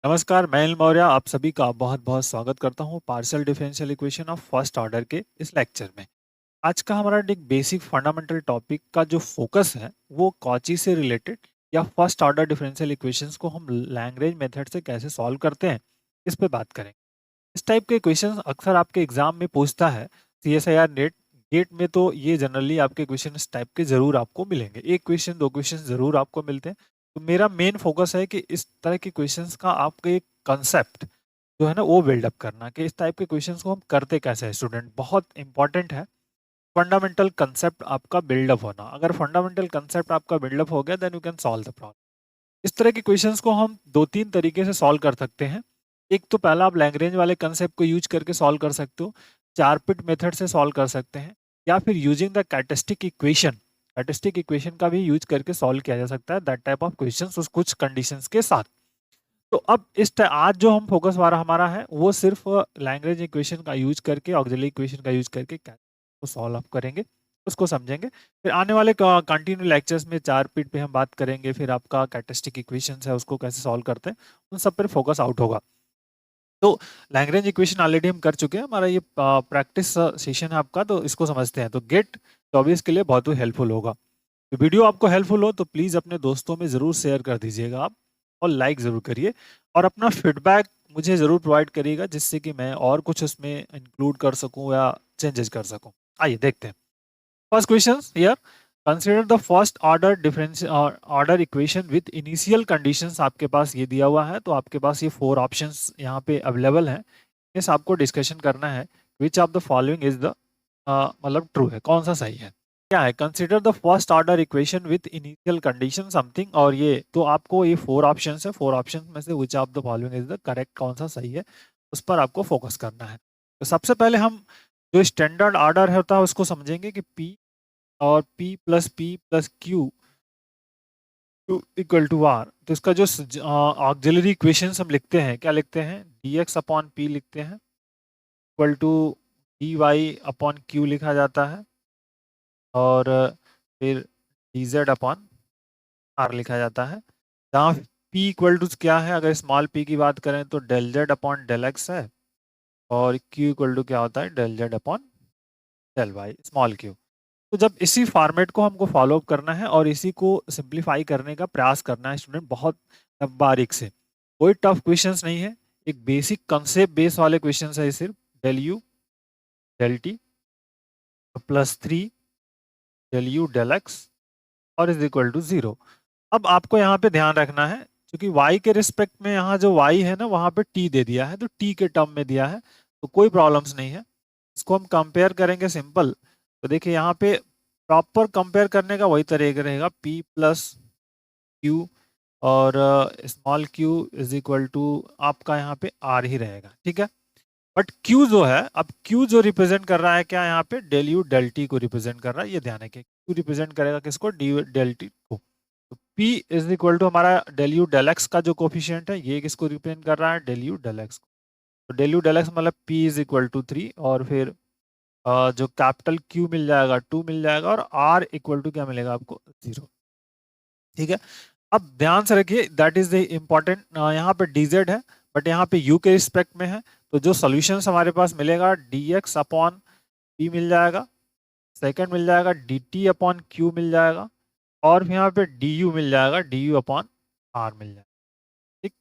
नमस्कार, मैं अनिल मौर्य आप सभी का बहुत-बहुत स्वागत करता हूँ partial differential equation of first order के इस लेक्चर में। आज का हमारा एक बेसिक फंडामेंटल टॉपिक का जो फोकस है, वो कॉची से रिलेटेड या फर्स्ट ऑर्डर डिफरेंशियल इक्वेशंस को हम लैग्रेंज मेथड से कैसे सॉल्व करते हैं, इस पे बात करेंगे। इस टाइप के क्वेश्चंस अक्सर आपके एग्जाम में पूछता है, सीएसआईआर नेट गेट में तो ये जनरली आपके क्वेश्चन इस टाइप के ज़रूर आपको मिलेंगे। 1 क्वेश्चन, 2 क्वेश्चन ज़रूर आपको मिलते हैं। तो मेरा मेन फोकस है कि इस तरह के क्वेश्चंस का आपका एक कांसेप्ट जो है ना वो बिल्ड अप करना कि इस टाइप के क्वेश्चंस को हम करते कैसे हैं स्टूडेंट, बहुत इंपॉर्टेंट है। फंडामेंटल कांसेप्ट आपका बिल्डअप होना, अगर फंडामेंटल कांसेप्ट आपका बिल्डअप हो गया then you can solve the problem. इस तरह के क्वेश्चंस को हम 2-3 तरीके से सॉल्व कर सकते हैं। एक तो पहला आप लैग्रेंज वाले कांसेप्ट को यूज करके सॉल्व कर सकते हो, चार-पिट मेथड से सॉल्व कर सकते हैं या फिर यूजिंग द कैरेक्टरिस्टिक इक्वेशन का भी यूज करके सॉल्व किया जा सकता है दैट टाइप ऑफ क्वेश्चंस उस कुछ कंडीशंस के साथ। तो अब आज जो हम फोकस वाला हमारा है वो सिर्फ लैग्रेंज इक्वेशन का यूज करके, ऑक्सिलरी इक्वेशन का यूज करके को सॉल्व अप करेंगे, उसको समझेंगे। फिर आने वाले कंटिन्यू लेक्चर्स में 4 पीठ पे हम बात करेंगे, फिर आपका कैरेक्टरिस्टिक इक्वेशंस है उसको कैसे सॉल्व करते हैं, उन सब पर फोकस आउट होगा। तो लैग्रेंज इक्वेशन ऑलरेडी हम कर चुके हैं, हमारा ये प्रैक्टिस सेशन है आपका, तो इसको समझते हैं। तो गेट 24 के लिए बहुत ही हेल्पफुल होगा। तो वीडियो आपको हेल्पफुल हो तो प्लीज़ अपने दोस्तों में ज़रूर शेयर कर दीजिएगा आप, और लाइक ज़रूर करिए और अपना फीडबैक मुझे ज़रूर प्रोवाइड करिएगा जिससे कि मैं और कुछ उसमें इंक्लूड कर सकूं या चेंजेस कर सकूं। आइए देखते हैं। First question here, consider the first order difference order equation with initial conditions. आपके पास ये दिया हुआ है, तो आपके पास ये 4 ऑप्शंस यहाँ पे अवेलेबल हैं। इस आपको डिस्कशन करना है which of the following is the मतलब ट्रू है, कौन सा सही है। क्या है, consider the first order equation with initial condition something, और ये तो आपको ये 4 ऑप्शंस है, 4 ऑप्शंस में से which of the following is the correct, कौन सा सही है, उस पर आपको फोकस करना है। तो सबसे पहले हम जो स्टैंडर्ड ऑर्डर होता है उसको समझेंगे कि P और P+P+Q इक्वल टू R। तो इसका जो ऑक्सिलरी इक्वेशंस हम लिखते हैं, क्या लिखते हैं, dx/P लिखते हैं इक्वल टू dy/Q लिखा जाता है, और फिर dz/R लिखा जाता है। जहाँ p इक्वल टू क्या है, अगर स्मॉल p की बात करें तो डेल z/डेल x है, और q इक्वल टू क्या होता है, डेल z/डेल y, स्मॉल q। तो जब इसी फॉर्मेट को हमको फॉलो अप करना है और इसी को सिंप्लीफाई करने का प्रयास करना है स्टूडेंट, बहुत बारीक से, कोई टफ क्वेश्चंस नहीं है, एक बेसिक कंसेप्ट बेस वाले क्वेश्चंस है सिर्फ। Del u del t +3 del u del x और इज इक्वल टू 0। अब आपको यहाँ पे ध्यान रखना है, क्योंकि y के रिस्पेक्ट में यहाँ जो y है ना वहाँ पे t दे दिया है, तो t के टर्म में दिया है, तो कोई प्रॉब्लम्स नहीं है। इसको हम कंपेयर करेंगे सिंपल, तो देखिए यहाँ पे प्रॉपर कंपेयर करने का वही तरीका रहेगा, P+Q और small q is equal to आपका यहाँ पे r ही रहेगा, ठीक है। बट q जो है, अब q जो रिप्रेजेंट कर रहा है क्या, यहाँ पे डेल u डेल t को रिप्रेजेंट कर रहा है, ये ध्यान है कि q रिप्रेजेंट करेगा किसको, डी डेल t को। तो p इज इक्वल टू हमारा डेल u डेल x का जो कोफिशिएंट है, ये किसको रिप्रेजेंट कर रहा है, डेल u डेल x को। तो डेल u डेल x मतलब p इज इक्वल टू 3, और फिर जो कैपिटल Q मिल जाएगा 2 मिल जाएगा, और R इक्वल टू क्या मिलेगा आपको, 0, ठीक है। अब ध्यान से रखिए, दैट इज द इम्पोर्टेंट, यहाँ पे dz है बट यहाँ पे u के रिस्पेक्ट में है, तो जो सोल्यूशन हमारे पास मिलेगा dx/p मिल जाएगा, सेकंड मिल जाएगा dt/q मिल जाएगा, और यहाँ पे du मिल जाएगा, du/r मिल जाएगा, ठीक।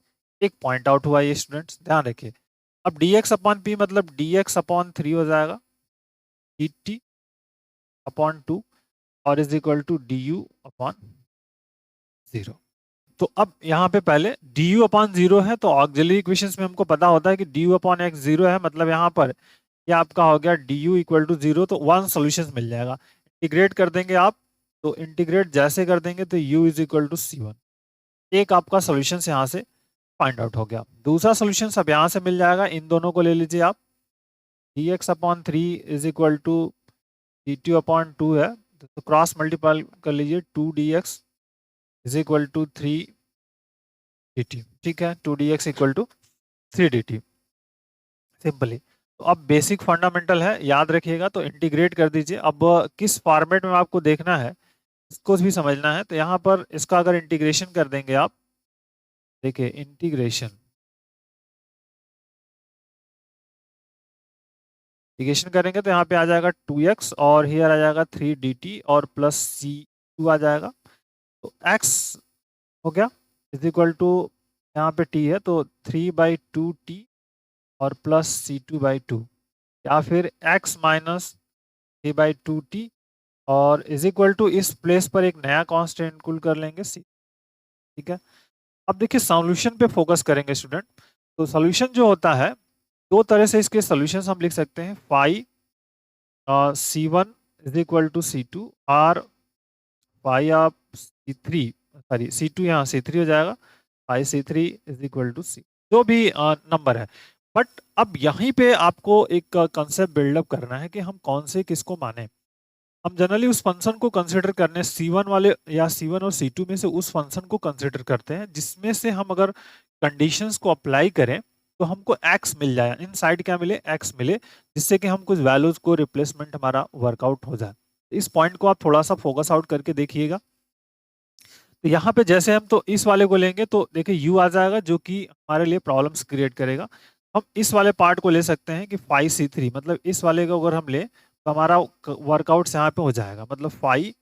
एक पॉइंट आउट हुआ ये स्टूडेंट्स, ध्यान रखिए। अब dx/p मतलब dx/3 हो जाएगा, dt/2 और इज इक्वल टू du/0। तो अब यहाँ पे पहले du/0 है, तो ऑक्सिलरी इक्वेशंस में हमको पता होता है कि du/x 0 है, मतलब यहाँ पर ये आपका हो गया du इक्वल टू 0, तो 1 सोल्यूशन मिल जाएगा। इंटीग्रेट कर देंगे आप, तो इंटीग्रेट जैसे कर देंगे तो u is equal to c1, एक आपका सोल्यूशन यहाँ से फाइंड आउट हो गया। दूसरा सोल्यूशन सब यहाँ से मिल जाएगा, इन दोनों को ले लीजिए आप, dx/3 is equal to dt/2 है, तो क्रॉस मल्टीपल कर लीजिए, 2dx is equal to 3dt, ठीक है, 2dx equal to 3dt, simply. तो अब बेसिक फंडामेंटल है, याद रखिएगा, तो इंटीग्रेट कर दीजिए। अब किस फॉर्मेट में आपको देखना है इसको भी समझना है, तो यहाँ पर इसका अगर इंटीग्रेशन कर देंगे आप, देखिए इंटीग्रेशन इंटीग्रेशन करेंगे तो यहाँ पे आ जाएगा 2x और हियर आ जाएगा 3 dt और प्लस c2 आ जाएगा। तो x हो गया इज इक्वल टू, यहाँ पे t है तो 3/2t और प्लस c2/2, या फिर x माइनस 3/2t और इज इक्वल टू, इस प्लेस पर एक नया कांस्टेंट इंक्लूड कर लेंगे c। ठीक है, अब देखिए सॉल्यूशन पे फोकस करेंगे स्टूडेंट। तो सॉल्यूशन जो होता है, दो तरह से इसके सॉल्यूशंस हम लिख सकते हैं। C1 is equal to C2 और phi of C3, sorry C2 यहाँ C3 हो जाएगा, phi C3 is equal to C, जो भी नंबर है। बट अब यहीं पे आपको एक कंसेप्ट बिल्डअप करना है कि हम कौन से किसको माने। हम जनरली उस फंक्शन को कंसिडर करने, C1 वाले या C1 और C2 में से उस फंक्शन को कंसिडर करते हैं जिसमें से हम अगर कंडीशंस को अप्लाई करें तो हमको x मिल जाए, इन साइड क्या मिले, x मिले, जिससे कि हम कुछ वैल्यूज को रिप्लेसमेंट हमारा वर्कआउट हो जाए। इस पॉइंट को आप थोड़ा सा फोकस आउट करके देखिएगा। तो यहाँ पे जैसे हम तो इस वाले को लेंगे तो देखिए u आ जाएगा जो कि हमारे लिए प्रॉब्लम्स क्रिएट करेगा। हम इस वाले पार्ट को ले सकते हैं कि फाई C3, मतलब इस वाले को अगर हम ले तो हमारा वर्कआउट यहाँ पे हो जाएगा, मतलब फाई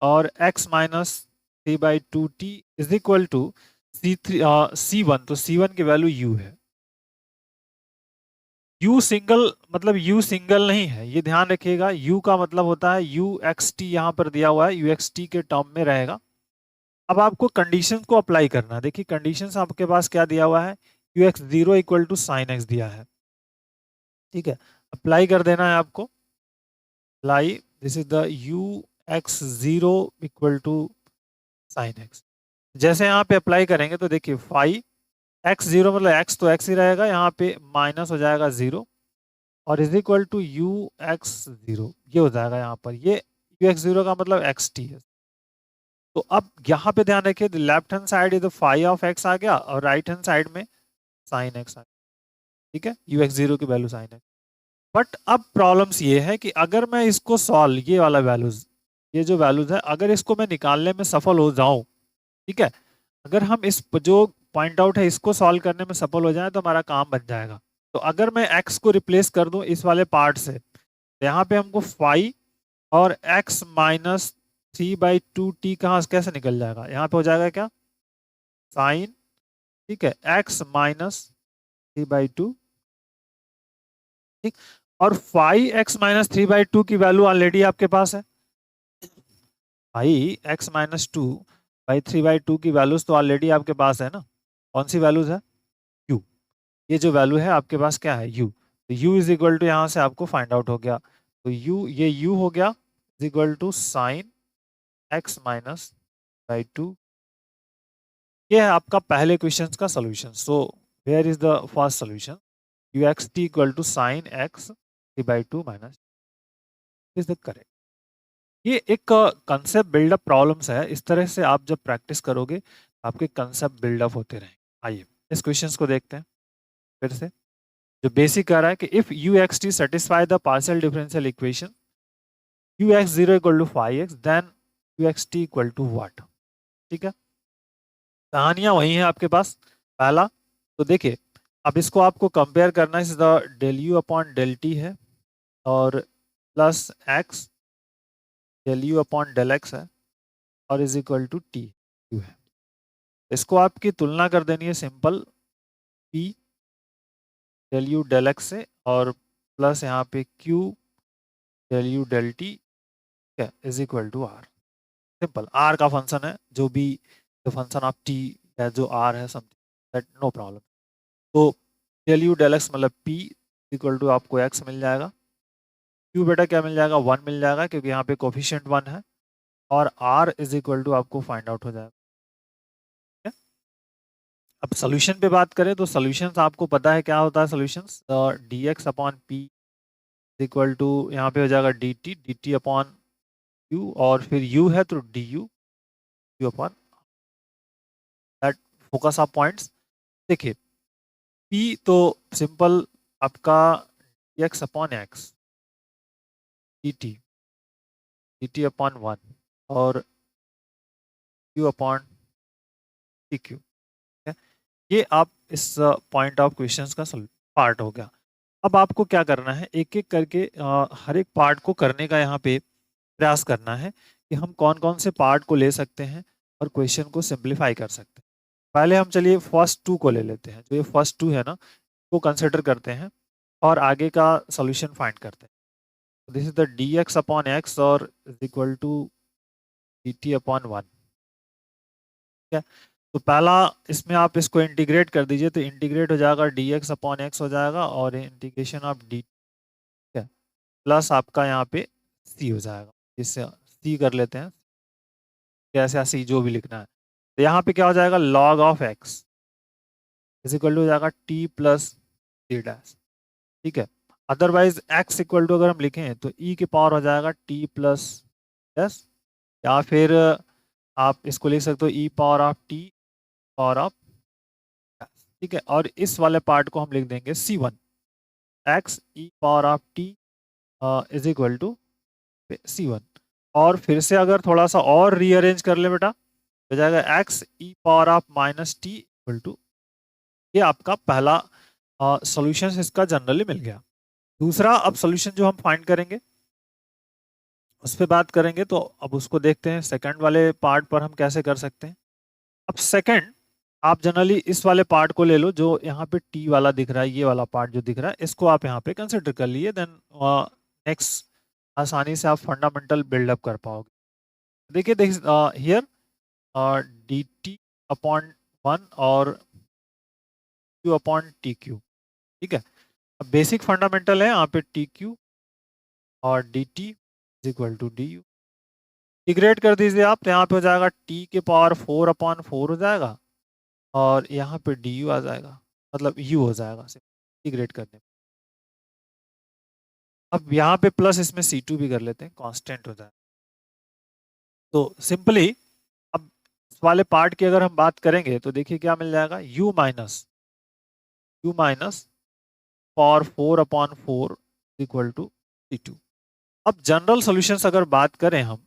और x minus 3/2t is equal to C1, तो C1 की वैल्यू u है। u सिंगल, मतलब u सिंगल नहीं है, ये ध्यान रखिएगा। u का मतलब होता है uxt, यहाँ पर दिया हुआ है uxt के टर्म में रहेगा। अब आपको कंडीशंस को अप्लाई करना है। देखिए कंडीशंस आपके पास क्या दिया हुआ है, ux0 equal to sine x दिया है। ठीक है, अप्लाई कर देना है आपको। Apply, this is the ux0 equal to sine x। जैसे यहाँ पे अप्लाई करेंगे तो देखिए फाई x0, मतलब x तो x ही रहेगा, यहाँ पे माइनस हो जाएगा 0 और इज इक्वल टू ux0, ये हो जाएगा यहाँ पर। ये ux0 का मतलब xt है। तो अब यहाँ पे ध्यान रखिए, left hand side is phi of x आ गया और राइट हैंड साइड में साइन x आ गया। ठीक है, ux0 की वैल्यू साइन x। बट अब प्रॉब्लम्स ये है कि अगर मैं इसको सॉल्व, ये वाला वैल्यूज, ये जो वैल्यूज है, अगर इसको मैं निकालने में सफल हो जाऊं, ठीक है, अगर हम इस जो पॉइंट आउट है इसको सॉल्व करने में सफल हो जाए तो हमारा काम बन जाएगा। तो अगर मैं x को रिप्लेस कर दूं इस वाले पार्ट से, तो यहाँ पे हमको फाई और x माइनस 3/2t कहाँ कैसे निकल जाएगा, यहाँ पे हो जाएगा क्या, साइन, ठीक है, x माइनस 3/2। ठीक, और फाई x माइनस 3/2 की वैल्यू ऑलरेडी आपके पास है। फाई x माइनस 2/3/2 की वैल्यूज तो ऑलरेडी आपके पास है ना। कौन सी वैल्यूज है, u, ये जो वैल्यू है आपके पास क्या है, u। तो u इज इक्वल टू, यहाँ से आपको फाइंड आउट हो गया, तो u, ये u हो गया is equal to sine x minus by 2। ये है आपका पहले क्वेश्चन का solution. So where is the first solution, uxt equal to sine x 3/2 minus is the correct. ये एक कंसेप्ट बिल्डअप प्रॉब्लम्स है, इस तरह से आप जब प्रैक्टिस करोगे आपके कंसेप्ट बिल्डअप होते रहेंगे। आइए इस क्वेश्चन को देखते हैं फिर से। जो बेसिक कह रहा है कि if uxt satisfy the partial differential equation ux0 equal to five x, then uxt equal to what. ठीक है, कहानियां वही है आपके पास। पहला तो देखिए, अब इसको आपको कंपेयर करना है, इस the del you upon del t है और plus x del you upon del x है और is equal to t u है। इसको आपकी तुलना कर देनी है simple, p del you del x से और प्लस यहाँ पे q del you del T is equal to r. Simple, r का फंक्शन है, जो भी द फंक्शन ऑफ टी या जो आर है समथिंग, दैट नो प्रॉब्लम। तो डेल यू डेल एक्स मतलब पी इक्वल टू आपको एक्स मिल जाएगा, क्यू बेटा क्या मिल जाएगा, वन मिल जाएगा क्योंकि यहाँ पे कोफिशिएंट वन है, और आर इज इक्वल टू आपको फाइंड आउट हो जाएगा। ठीक है? अब सोल्यूशन पे बात करें तो सोल्यूशन आपको पता है क्या होता है, solution d x upon p equal to, यहाँ पे हो जाएगा डी टी अपॉन यू और फिर यू है तो D you you upon that. Focus of points देखिए, पी तो सिंपल आपका x upon x D T upon one और क्यू अपॉन टी क्यू। ये आप इस पॉइंट ऑफ क्वेश्चंस का पार्ट हो गया। अब आपको क्या करना है, एक एक करके हर एक पार्ट को करने का यहाँ पे प्रयास करना है कि हम कौन कौन से पार्ट को ले सकते हैं और क्वेश्चन को सिंप्लीफाई कर सकते हैं। पहले हम चलिए फर्स्ट टू को ले लेते हैं, जो ये फर्स्ट टू है ना, को कंसिडर करते हैं और आगे का सॉल्यूशन फाइंड करते हैं। This is the d x upon x और is equal to D T upon one. ठीक है, तो पहला इसमें आप इसको इंटीग्रेट कर दीजिए, तो इंटीग्रेट हो जाएगा डी एक्स अपॉन एक्स हो जाएगा और इंटीग्रेशन ऑफ डी प्लस आपका यहाँ पे सी हो जाएगा। इससे सी कर लेते हैं, कैसे सी जो भी लिखना है। तो यहाँ पे क्या हो जाएगा, log of x is equal to हो जाएगा टी प्लस सी डैश। ठीक है, अदरवाइज एक्स इक्वल टू अगर हम लिखें तो ई की पावर हो जाएगा टी प्लस डैश, या फिर आप इसको लिख सकते हो e power of t power of. ठीक है, और इस वाले पार्ट को हम लिख देंगे c one, x E power of t is equal to c one. और फिर से अगर थोड़ा सा और रीअरेंज कर ले बेटा, हो जाएगा x E power of minus t equal to, ये आपका पहला सॉल्यूशन इसका जनरली मिल गया। दूसरा अब सॉल्यूशन जो हम फाइंड करेंगे उस पर बात करेंगे, तो अब उसको देखते हैं सेकंड वाले पार्ट पर हम कैसे कर सकते हैं। अब सेकंड आप जनरली इस वाले पार्ट को ले लो, जो यहाँ पे टी वाला दिख रहा है, ये वाला पार्ट जो दिख रहा है इसको आप यहाँ पे कंसिडर कर लिए, देन नेक्स्ट आसानी से आप फंडामेंटल बिल्डअप कर पाओगे। देखिए here d T upon one और क्यू अपॉन टी क्यू। ठीक है, अब बेसिक फंडामेंटल है यहाँ पे टी क्यू और d t is equal to D u. Integrate कर दीजिए आप, तो यहाँ पे हो जाएगा टी के पावर फोर अपॉन फोर हो जाएगा और यहाँ पे डी यू आ जाएगा, मतलब यू हो जाएगा इंटीग्रेट करने। अब यहाँ पे प्लस इसमें सी टू भी कर लेते हैं, कांस्टेंट हो जाएगा। तो सिंपली अब इस वाले पार्ट की अगर हम बात करेंगे तो देखिए क्या मिल जाएगा, u minus power four upon four equal to c two. अब जनरल सॉल्यूशंस अगर बात करें हम,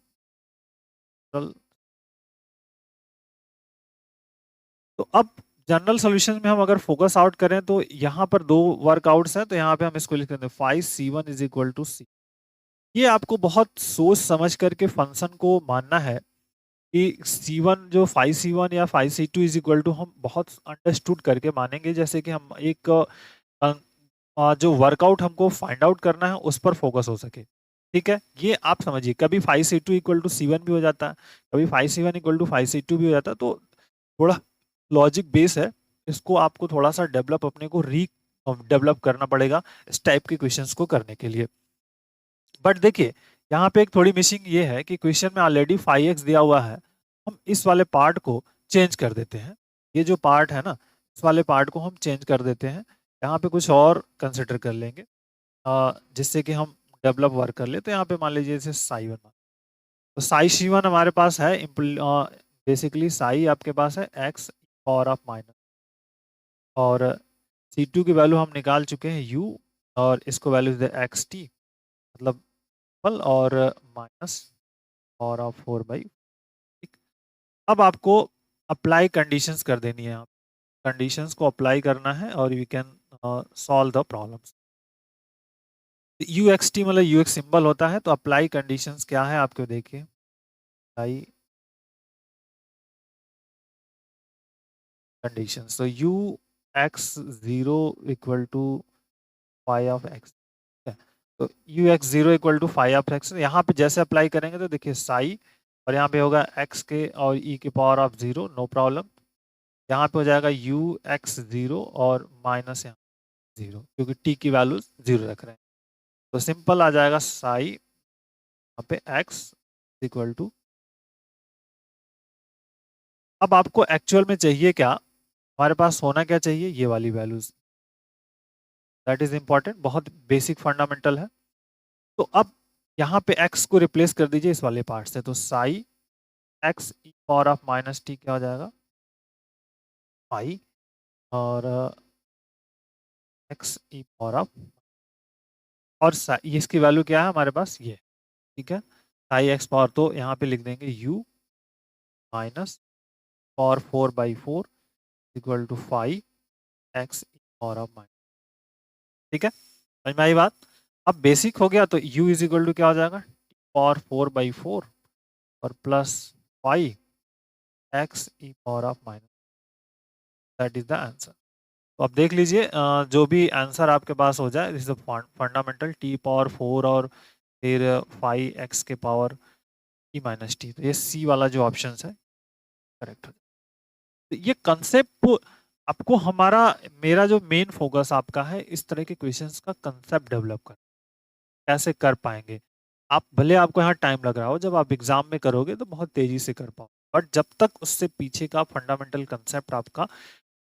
तो अब जनरल सॉल्यूशन में हम अगर फोकस आउट करें तो यहाँ पर दो वर्कआउट्स हैं, तो यहाँ पे हम इसको लिख देते हैं five c one is equal to c. ये आपको बहुत सोच समझ करके फंक्शन को मानना है कि सी वन जो फाइव सी वन या five c two is equal to हम बहुत अंडरस्टूड करके मानेंगे, जैसे कि हम एक जो वर्कआउट हमको फाइंड आउट करना है उस पर फोकस हो सके। ठीक है, ये आप समझिए, कभी five c two equal to c one भी हो जाता है, कभी five c one equal to five c two भी हो जाता है, तो थोड़ा लॉजिक बेस है, इसको आपको थोड़ा सा डेवलप अपने को री डेवलप करना पड़ेगा इस टाइप के क्वेश्चंस को करने के लिए। बट देखिए यहाँ पे एक थोड़ी मिसिंग ये है कि क्वेश्चन में ऑलरेडी 5x दिया हुआ है, हम इस वाले पार्ट को चेंज कर देते हैं। ये जो पार्ट है ना, इस वाले पार्ट को हम चेंज कर देते हैं, यहाँ पे कुछ और कंसिडर कर लेंगे जिससे कि हम डेवलप वर्क कर ले। तो यहाँ पे मान लीजिए जैसे साई वन, तो साई सी वन हमारे पास है, बेसिकली साई आपके पास है एक्स पावर ऑफ माइनस, और सी टू की वैल्यू हम निकाल चुके हैं यू, और इसको वैल्यू दे एक्स टी, मतलब पल और minus power of four by. ठीक, अब आपको अप्लाई कंडीशंस कर देनी है, आप कंडीशंस को अप्लाई करना है और you can solve the problems. U x t मतलब यू एक्स सिंबल होता है, तो अप्लाई कंडीशंस क्या है आपको देखिए, अप्लाई कंडीशंस, तो you x zero equal to five of x, तो you x zero equal to five of x, यहाँ पे जैसे अप्लाई करेंगे तो देखिए साई, और यहाँ पे होगा एक्स के और ई के power of zero, no problem. यहाँ पे हो जाएगा यू एक्स जीरो और माइनस यहाँ जीरो, क्योंकि टी की वैल्यू जीरो रख रहे हैं, तो सिंपल आ जाएगा साई यहाँ पे एक्स इक्वल टू। अब आपको एक्चुअल में चाहिए क्या, हमारे पास होना क्या चाहिए, ये वाली वैल्यूज, दैट इज इंपॉर्टेंट, बहुत बेसिक फंडामेंटल है। तो अब यहाँ पे x को रिप्लेस कर दीजिए इस वाले पार्ट से, तो Sai x E power of minus T क्या हो जाएगा, पाई, और एक्स ई पावर ऑफ, और ये इसकी वैल्यू क्या है हमारे पास ये। ठीक है, साई एक्स पावर, तो यहाँ पे लिख देंगे u minus power four by four equal to five x E power of minus. ठीक है, समझ में आई बात? अब बेसिक हो गया तो u इज इक्वल टू क्या हो जाएगा, टी पावर 4/4 और plus five x E power of minus, that is the answer. तो अब देख लीजिए जो भी आंसर आपके पास हो जाए, this is fundamental T power 4 और फिर 5x के पावर ई माइनस टी, तो ये सी वाला जो ऑप्शन है करेक्ट हो जाए। तो ये कंसेप्ट आपको हमारा, मेरा जो मेन फोकस आपका है इस तरह के क्वेश्चंस का कंसेप्ट डेवलप कर कैसे कर पाएंगे आप। भले आपको यहाँ टाइम लग रहा हो, जब आप एग्जाम में करोगे तो बहुत तेजी से कर पाओ, बट जब तक उससे पीछे का फंडामेंटल कंसेप्ट आपका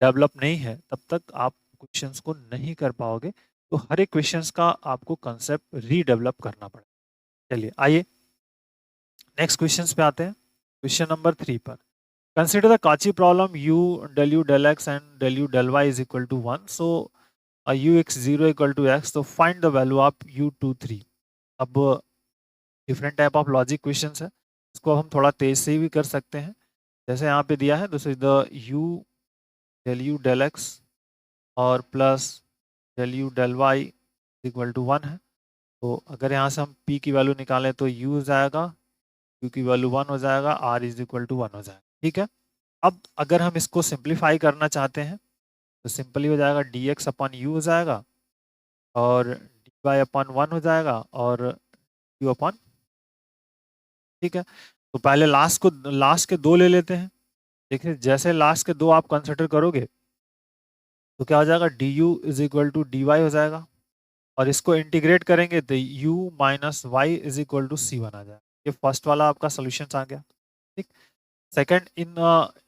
डेवलप नहीं है तब तक आप क्वेश्चंस को नहीं कर पाओगे। तो हर एक क्वेश्चंस का आपको कंसेप्ट रीडेवलप करना पड़ेगा। चलिए आइए नेक्स्ट क्वेश्चंस पे आते हैं। क्वेश्चन नंबर 3 पर consider the Cauchy problem u del u del x and del u del y is equal to 1, so ux0 equal to x, तो find the value of u23। अब different type of logic questions है, इसको हम थोड़ा तेज से भी कर सकते हैं। जैसे यहाँ पे दिया है this is the u del u del x और plus del u del y equal to 1 है। तो अगर यहाँ से हम p की वैल्यू निकालें तो u हो जाएगा, q की वैल्यू 1 हो जाएगा, r इज इक्वल टू 1 हो जाएगा। ठीक है, अब अगर हम इसको सिंप्लीफाई करना चाहते हैं तो सिंपली हो जाएगा dx अपन u हो जाएगा और dy अपन 1 हो जाएगा और q अपन, ठीक है। तो पहले लास्ट के दो ले लेते हैं। देखिए जैसे लास्ट के दो आप कंसिडर करोगे तो क्या हो जाएगा, d you is equal to d y हो जाएगा और इसको इंटीग्रेट करेंगे तो u minus y is equal to c बना जाएगा। ये फर्स्ट वाला आपका सोल्यूशन आ गया। ठीक, सेकंड इन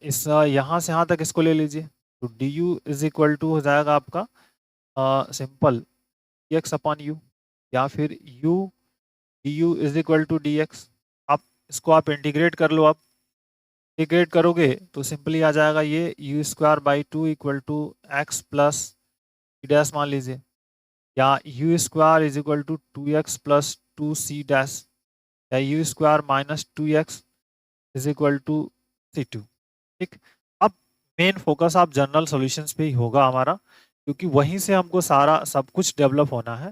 इस यहाँ से यहाँ तक इसको ले लीजिए तो D you is equal to हो जाएगा आपका simple d x upon u, या फिर u d you is equal to d x. आप इसको आप इंटीग्रेट कर लो। आप इंटीग्रेट करोगे तो सिंपली आ जाएगा ये u square by two equal to x plus dash मान लीजिए, या u square is equal to 2x plus 2c dash, या u square minus 2x is equal to c2। ठीक, अब मेन फोकस आप जनरल सॉल्यूशंस पे ही होगा हमारा, क्योंकि वहीं से हमको सारा सब कुछ डेवलप होना है।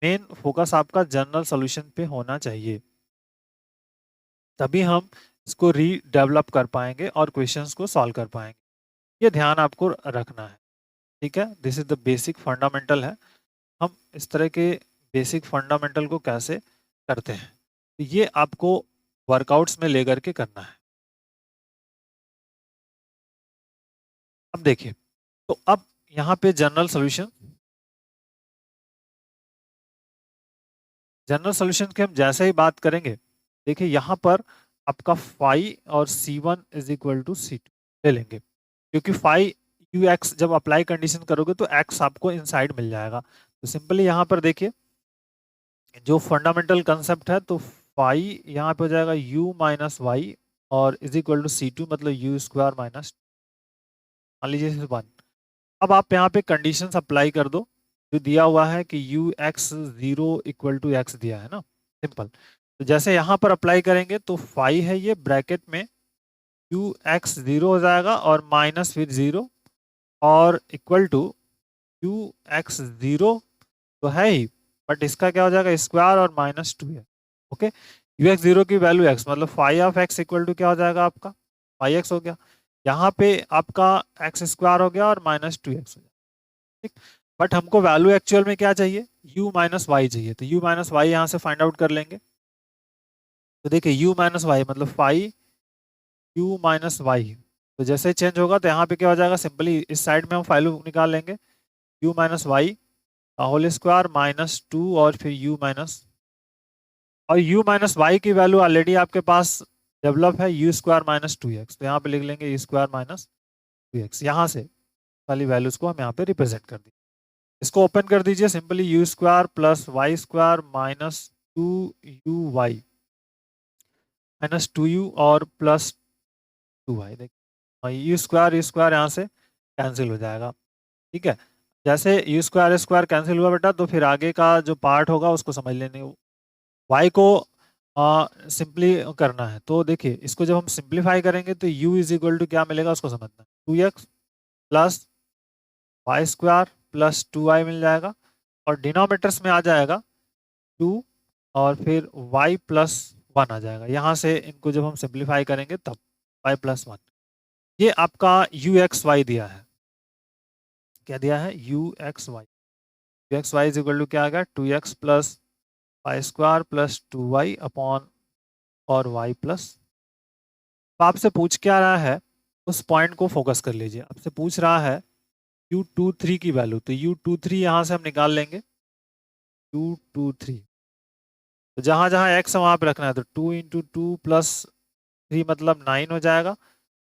मेन फोकस आपका जनरल सॉल्यूशन पे होना चाहिए, तभी हम इसको रीडेवलप कर पाएंगे और क्वेश्चंस को सॉल्व कर पाएंगे। ये ध्यान आपको रखना है। ठीक है, this is the basic fundamental है। हम इस तरह के बेसिक फंडामेंटल को कैसे करते हैं, तो ये आपको वर्कआउट्स में लेकर के करना है। अब देखिए, तो अब यहाँ पे जनरल सॉल्यूशन की हम जैसे ही बात करेंगे, देखिए यहाँ पर आपका फाइव और c1 is equal to c2 ले लेंगे, क्योंकि फाइव यू एक्स जब अप्लाई कंडीशन करोगे तो x आपको इनसाइड मिल जाएगा। तो सिंपली यहाँ पर देखिए जो फंडामेंटल कंसेप्ट है, तो फाइव यहाँ पे हो जाएगा u माइनस वाई और इज इक्वल टू c2 मतलब यू स्क्वायर माइनस, मान लीजिए 1। अब आप यहाँ पे कंडीशंस अप्लाई कर दो, जो दिया हुआ है कि u x zero equal to x दिया है ना, सिंपल। तो जैसे यहाँ पर अप्लाई करेंगे तो फाइव है ये ब्रैकेट में यू एक्स जीरो हो जाएगा और माइनस फिर जीरो और equal to you x zero तो है ही, बट इसका क्या हो जाएगा स्क्वायर और माइनस टू है। ओके, यू एक्स जीरो की वैल्यू एक्स मतलब five of x equal to क्या हो जाएगा आपका फाइव एक्स हो गया, यहाँ पे आपका एक्स स्क्वायर हो गया और माइनस टू एक्स हो गया। ठीक, बट हमको वैल्यू एक्चुअल में क्या चाहिए, u माइनस वाई चाहिए, तो u माइनस वाई यहाँ से फाइंड आउट कर लेंगे। तो देखिए u माइनस वाई मतलब फाइव u माइनस वाई, तो जैसे चेंज होगा तो यहाँ पे क्या हो जाएगा, सिंपली इस साइड में हम वैल्यू निकाल लेंगे u minus y whole square minus two और फिर u माइनस, और u माइनस वाई की वैल्यू ऑलरेडी आपके पास डेवलप है u square minus two x, तो यहाँ पे लिख लेंगे u square minus two x. यहाँ से वाली वैल्यूज को हम यहाँ पे रिप्रेजेंट कर देंगे। इसको ओपन कर दीजिए, simply u square plus y square minus two u y minus two u और प्लस टू वाई। देखिए यू स्क्वायर यहाँ से कैंसिल हो जाएगा। ठीक है, जैसे यू स्क्वायर कैंसिल हुआ बेटा, तो फिर आगे का जो पार्ट होगा उसको समझ लेने, वाई को सिंपली करना है। तो देखिए इसको जब हम सिंप्लीफाई करेंगे तो u इज इक्वल टू क्या मिलेगा उसको समझना, two x plus y square plus two y मिल जाएगा और डिनोमिनेटर्स में आ जाएगा 2 और फिर y प्लस 1 आ जाएगा। यहाँ से इनको जब हम सिंप्लीफाई करेंगे तब y प्लस 1, ये आपका यू एक्स वाई दिया है। क्या दिया है? U x y. U x Y is equal to क्या आ गया? 2x plus y square plus 2y upon और y प्लस। तो आपसे पूछ क्या रहा है, उस पॉइंट को फोकस कर लीजिए। आपसे पूछ रहा है u23 की वैल्यू, तो u23 यहाँ से हम निकाल लेंगे। u23 तो जहां जहां x है वहां पे रखना है, तो 2 इंटू टू प्लस 3 मतलब 9 हो जाएगा,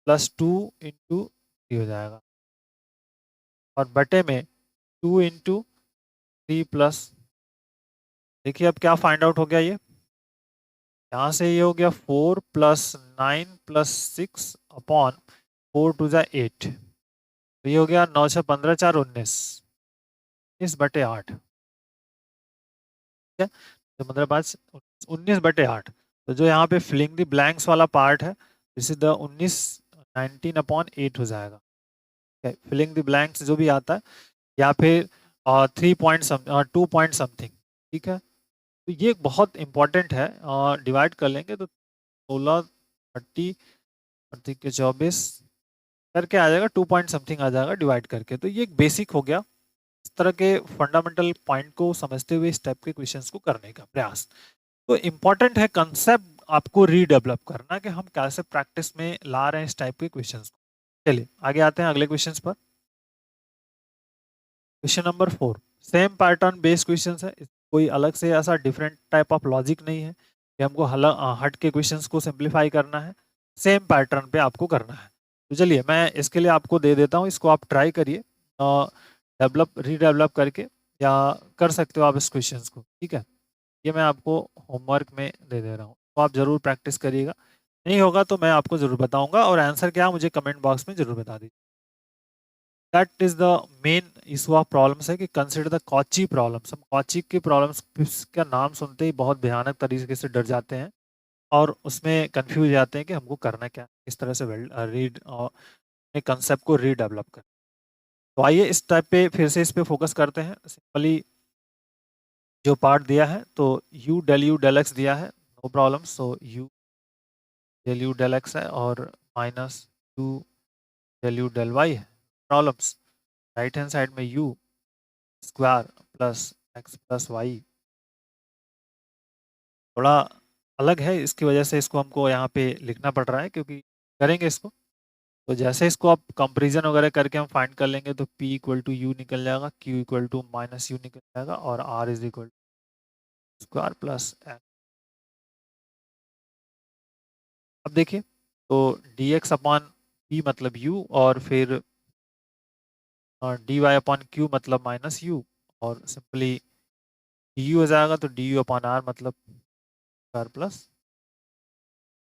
प्लस 2 इंटू 3 हो जाएगा, और बटे में 2 इंटू 3 प्लस। देखिए अब क्या फाइंड आउट हो गया, ये यहाँ से ये हो गया 4 प्लस 9 प्लस 6 अपॉन 4 टू ज़ा 8, तो ये हो गया 9 से 15 4 19, 19/8। ठीक है, तो मतलब बात 19/8। तो जो यहाँ पे फिलिंग द ब्लैंक्स वाला पार्ट है, दिस इज द 19 हो जाएगा। फिलिंग द ब्लैंक्स जो भी आता है, या फिर 3 पॉइंट 2 पॉइंट समथिंग। ठीक है, तो ये बहुत इंपॉर्टेंट है। डिवाइड कर लेंगे तो 16 30 के 24 करके आ जाएगा, 2 पॉइंट समथिंग आ जाएगा डिवाइड करके। तो ये एक बेसिक हो गया। इस तरह के फंडामेंटल पॉइंट को समझते हुए इस टाइप के क्वेश्चंस को करने का प्रयास। तो इम्पोर्टेंट है कंसेप्ट आपको रीडेवलप करना, कि हम कैसे प्रैक्टिस में ला रहे हैं इस टाइप के क्वेश्चंस को। चलिए आगे आते हैं अगले क्वेश्चंस पर। Question number 4 same pattern based question है। कोई अलग से ऐसा डिफरेंट टाइप ऑफ लॉजिक नहीं है कि हमको हट के क्वेश्चंस को सिंप्लीफाई करना है, सेम पैटर्न पे आपको करना है। तो चलिए मैं इसके लिए आपको दे देता हूँ, इसको आप ट्राई करिए डेवलप रीडेवलप करके, या कर सकते हो आप इस क्वेश्चंस को। ठीक है, ये मैं आपको होमवर्क में दे दे रहा हूँ, तो आप ज़रूर प्रैक्टिस करिएगा। नहीं होगा तो मैं आपको ज़रूर बताऊंगा, और आंसर क्या मुझे कमेंट बॉक्स में ज़रूर बता दीजिए। That is the main issue of problems है कि कंसिडर द कॉची प्रॉब्लम्स। हम कॉची की प्रॉब्लम्स का नाम सुनते ही बहुत भयानक तरीके से डर जाते हैं, और उसमें कंफ्यूज जाते हैं कि हमको करना क्या, इस तरह से रीड और कंसेप्ट को रीडेवलप कर। तो आइए इस टाइप पे फिर से इस पे फोकस करते हैं। सिंपली जो पार्ट दिया है, तो यू डेल एक्स दिया है, no problem. So u del x है, और माइनस यू डेल वाई है, प्रॉब्लम्स। राइट हैंड साइड में u square plus x plus Y थोड़ा अलग है, इसकी वजह से इसको हमको यहाँ पे लिखना पड़ रहा है, क्योंकि करेंगे इसको। तो जैसे इसको आप कंपेरिजन वगैरह करके हम फाइंड कर लेंगे, तो P इक्वल टू यू निकल जाएगा, Q equal to minus U निकल जाएगा, और R is equal to square plus X. अब देखिए, तो डी एक्स अपॉन पी मतलब u, और फिर डी वाई अपॉन क्यू मतलब माइनस यू, और सिंपली डी यू हो जाएगा, तो डी यू अपॉन आर मतलब स्क्वायर प्लस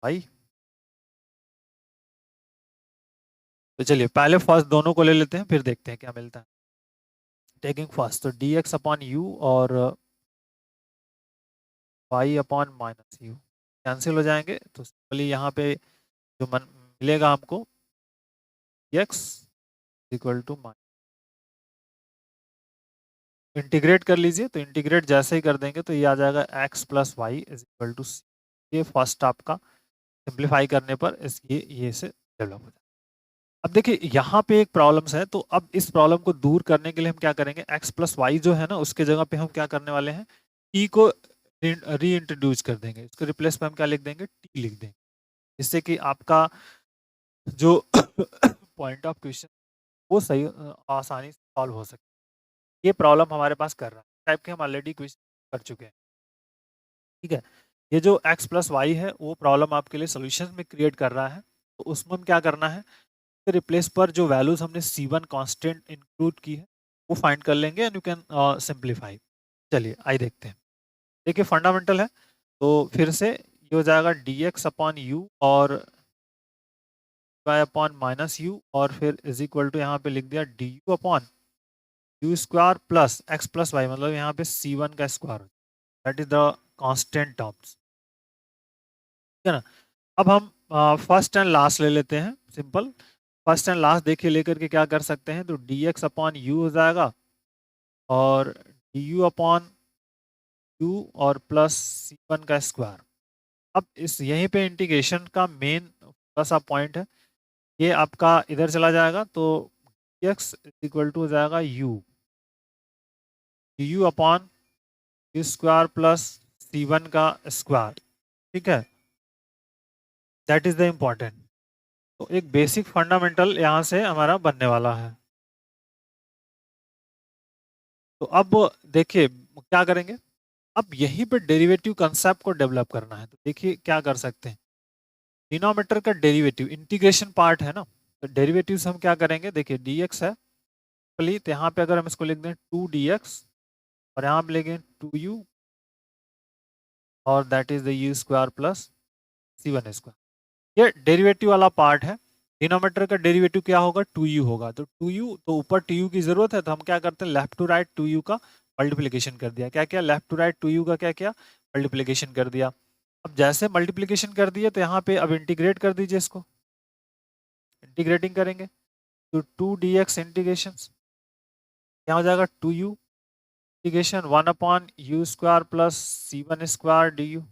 वाई। तो चलिए पहले फर्स्ट दोनों को ले लेते हैं, फिर देखते हैं क्या मिलता है। टेकिंग फर्स्ट, तो डी एक्स अपॉन यू और Y upon minus U cancel हो जाएंगे, तो सिंपली यहाँ पे जो मिलेगा हमको X equal to minus. Integrate कर लीजिए, तो इंटीग्रेट जैसे ही कर देंगे तो ये आ जाएगा x plus y is equal to c. ये फर्स्ट आपका सिंप्लीफाई करने पर ये से डेवलप हो जाएगा। अब देखिए यहाँ पे एक प्रॉब्लम्स है, तो अब इस प्रॉब्लम को दूर करने के लिए हम क्या करेंगे, एक्स प्लस वाई जो है ना, उसके जगह पे हम क्या करने वाले हैं, टी को री इंट्रोड्यूस कर देंगे। इसके रिप्लेस में हम क्या लिख देंगे, टी लिख देंगे, जिससे कि आपका जो पॉइंट ऑफ क्वेश्चन वो सही आसानी से सॉल्व हो सके। ये प्रॉब्लम हमारे पास कर रहा है, टाइप के हम ऑलरेडी क्वेश्चन कर चुके हैं। ठीक है, ये जो एक्स प्लस वाई है वो प्रॉब्लम आपके लिए सोल्यूशन में क्रिएट कर रहा है। तो उसमें हम क्या करना है, रिप्लेस पर जो वैल्यूज हमने C1 कांस्टेंट इंक्लूड की है वो फाइंड कर लेंगे, एंड यू कैन सिंप्लीफाई। चलिए आइए देखते हैं। देखिए फंडामेंटल है, तो फिर से ये हो जाएगा डी एक्स अपॉन यू और वाई अपॉन माइनस यू, और फिर इज इक्वल टू यहाँ पे लिख दिया D you upon U square plus x plus Y, मतलब यहाँ पे C1 का square, that is the constant terms. ठीक है ना। अब हम फर्स्ट एंड लास्ट ले लेते हैं, सिंपल। फर्स्ट एंड लास्ट देखिए लेकर के क्या कर सकते हैं, तो डी एक्स अपॉन यू हो जाएगा, और यू अपॉन यू और प्लस C1 का स्क्वायर। अब इस यहीं पे इंटीग्रेशन का मेन बस आप पॉइंट है, ये आपका इधर चला जाएगा तो x इक्वल टू हो जाएगा you upon U square plus C1 का स्क्वायर। ठीक है, दैट इज द इम्पॉर्टेंट। तो एक बेसिक फंडामेंटल यहाँ से हमारा बनने वाला है। तो अब देखिए क्या करेंगे, अब यहीं पे डेरिवेटिव कंसेप्ट को डेवलप करना है। तो देखिए क्या कर सकते हैं, डिनोमिनेटर का डेरिवेटिव इंटीग्रेशन पार्ट है ना, तो डेरिवेटिव हम क्या करेंगे, देखिए dx है प्लीज, तो यहाँ पे अगर हम इसको लिख दें 2dx और यहाँ पे लिखें 2u और that is the you square plus C1 square. ये डेरिवेटिव वाला पार्ट है। डिनोमिनेटर का डेरिवेटिव क्या होगा, 2u होगा, तो 2u, तो ऊपर 2u की जरूरत है तो हम क्या करते हैं, लेफ्ट टू राइट 2u का मल्टीप्लीकेशन कर दिया। क्या क्या, लेफ्ट टू राइट 2u का क्या किया, मल्टीप्लीकेशन कर दिया। अब जैसे मल्टीप्लीकेशन कर दिए तो यहाँ पे अब इंटीग्रेट कर दीजिए इसको, इंटीग्रेटिंग करेंगे तो 2dx इंटीग्रेशन क्या हो जाएगा, 2u integration 1 upon U square plus C1 square du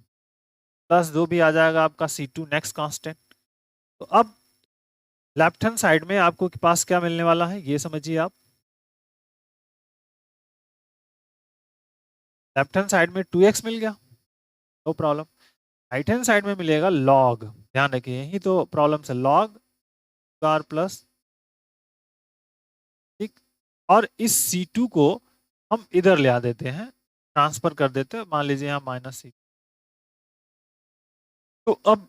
plus जो भी आ जाएगा आपका C2 नेक्स्ट कांस्टेंट। तो अब लेफ्ट हैंड साइड में आपको के पास क्या मिलने वाला है ये समझिए आप, लेफ्ट हैंड साइड में 2x मिल गया, no problem. Right hand side में मिलेगा log, ध्यान रखिए यही तो प्रॉब्लम है, log स्क्वायर प्लस, ठीक, और इस C2 को हम इधर ले आ देते हैं, ट्रांसफर कर देते हैं, मान लीजिए यहाँ -C। तो अब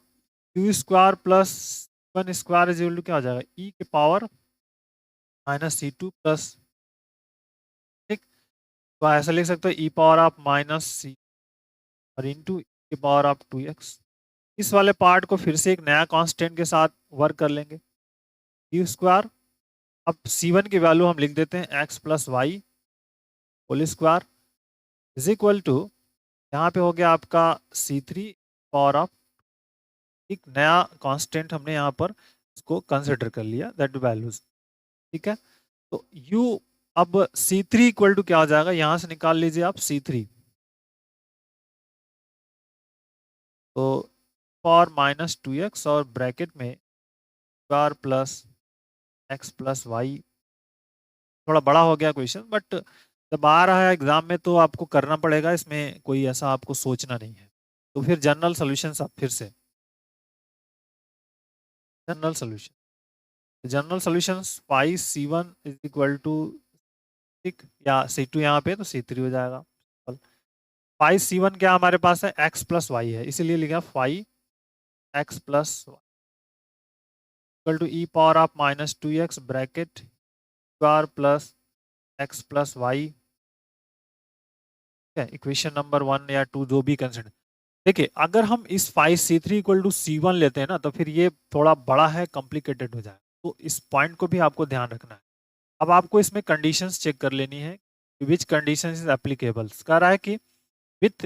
U square plus 1 square is equal to क्या हो जाएगा, e के पावर -C2 प्लस, ठीक, तो ऐसा लिख सकते हो e पावर ऑफ -C और into e power of 2x। इस वाले पार्ट को फिर से एक नया कांस्टेंट के साथ वर्क कर लेंगे, यू स्क्वायर, अब C1 की वैल्यू हम लिख देते हैं x plus Y whole square is equal to, यहाँ पे हो गया आपका C3 पावर ऑफ, एक नया कांस्टेंट हमने यहाँ पर इसको कंसिडर कर लिया, दैट वैल्यूज। ठीक है, तो u अब C3 इक्वल टू क्या हो जाएगा, यहाँ से निकाल लीजिए आप C3, तो पावर -2x और ब्रैकेट में square plus x plus Y. थोड़ा बड़ा हो गया क्वेश्चन, बट जब आ रहा है एग्जाम में तो आपको करना पड़ेगा, इसमें कोई ऐसा आपको सोचना नहीं है। तो फिर जनरल सॉल्यूशंस, आप फिर से general solution, general solutions five C1 is equal to, ठीक, या C2 यहाँ पे तो C3 हो जाएगा। फाइव C1 क्या हमारे पास है, x प्लस वाई है, इसीलिए लिखा 5x plus equal to E power of -2x bracket square plus x plus वाई। इक्वेशन नंबर 1 या 2 जो भी कंसिडर। देखिए अगर हम इस 5C3 इक्वल टू C1 लेते हैं ना, तो फिर ये थोड़ा बड़ा है, कॉम्प्लिकेटेड हो जाए, तो इस पॉइंट को भी आपको ध्यान रखना है। अब आपको इसमें कंडीशंस चेक कर लेनी है, विच कंडीशन इज एप्लीकेबल। कह रहा है कि विथ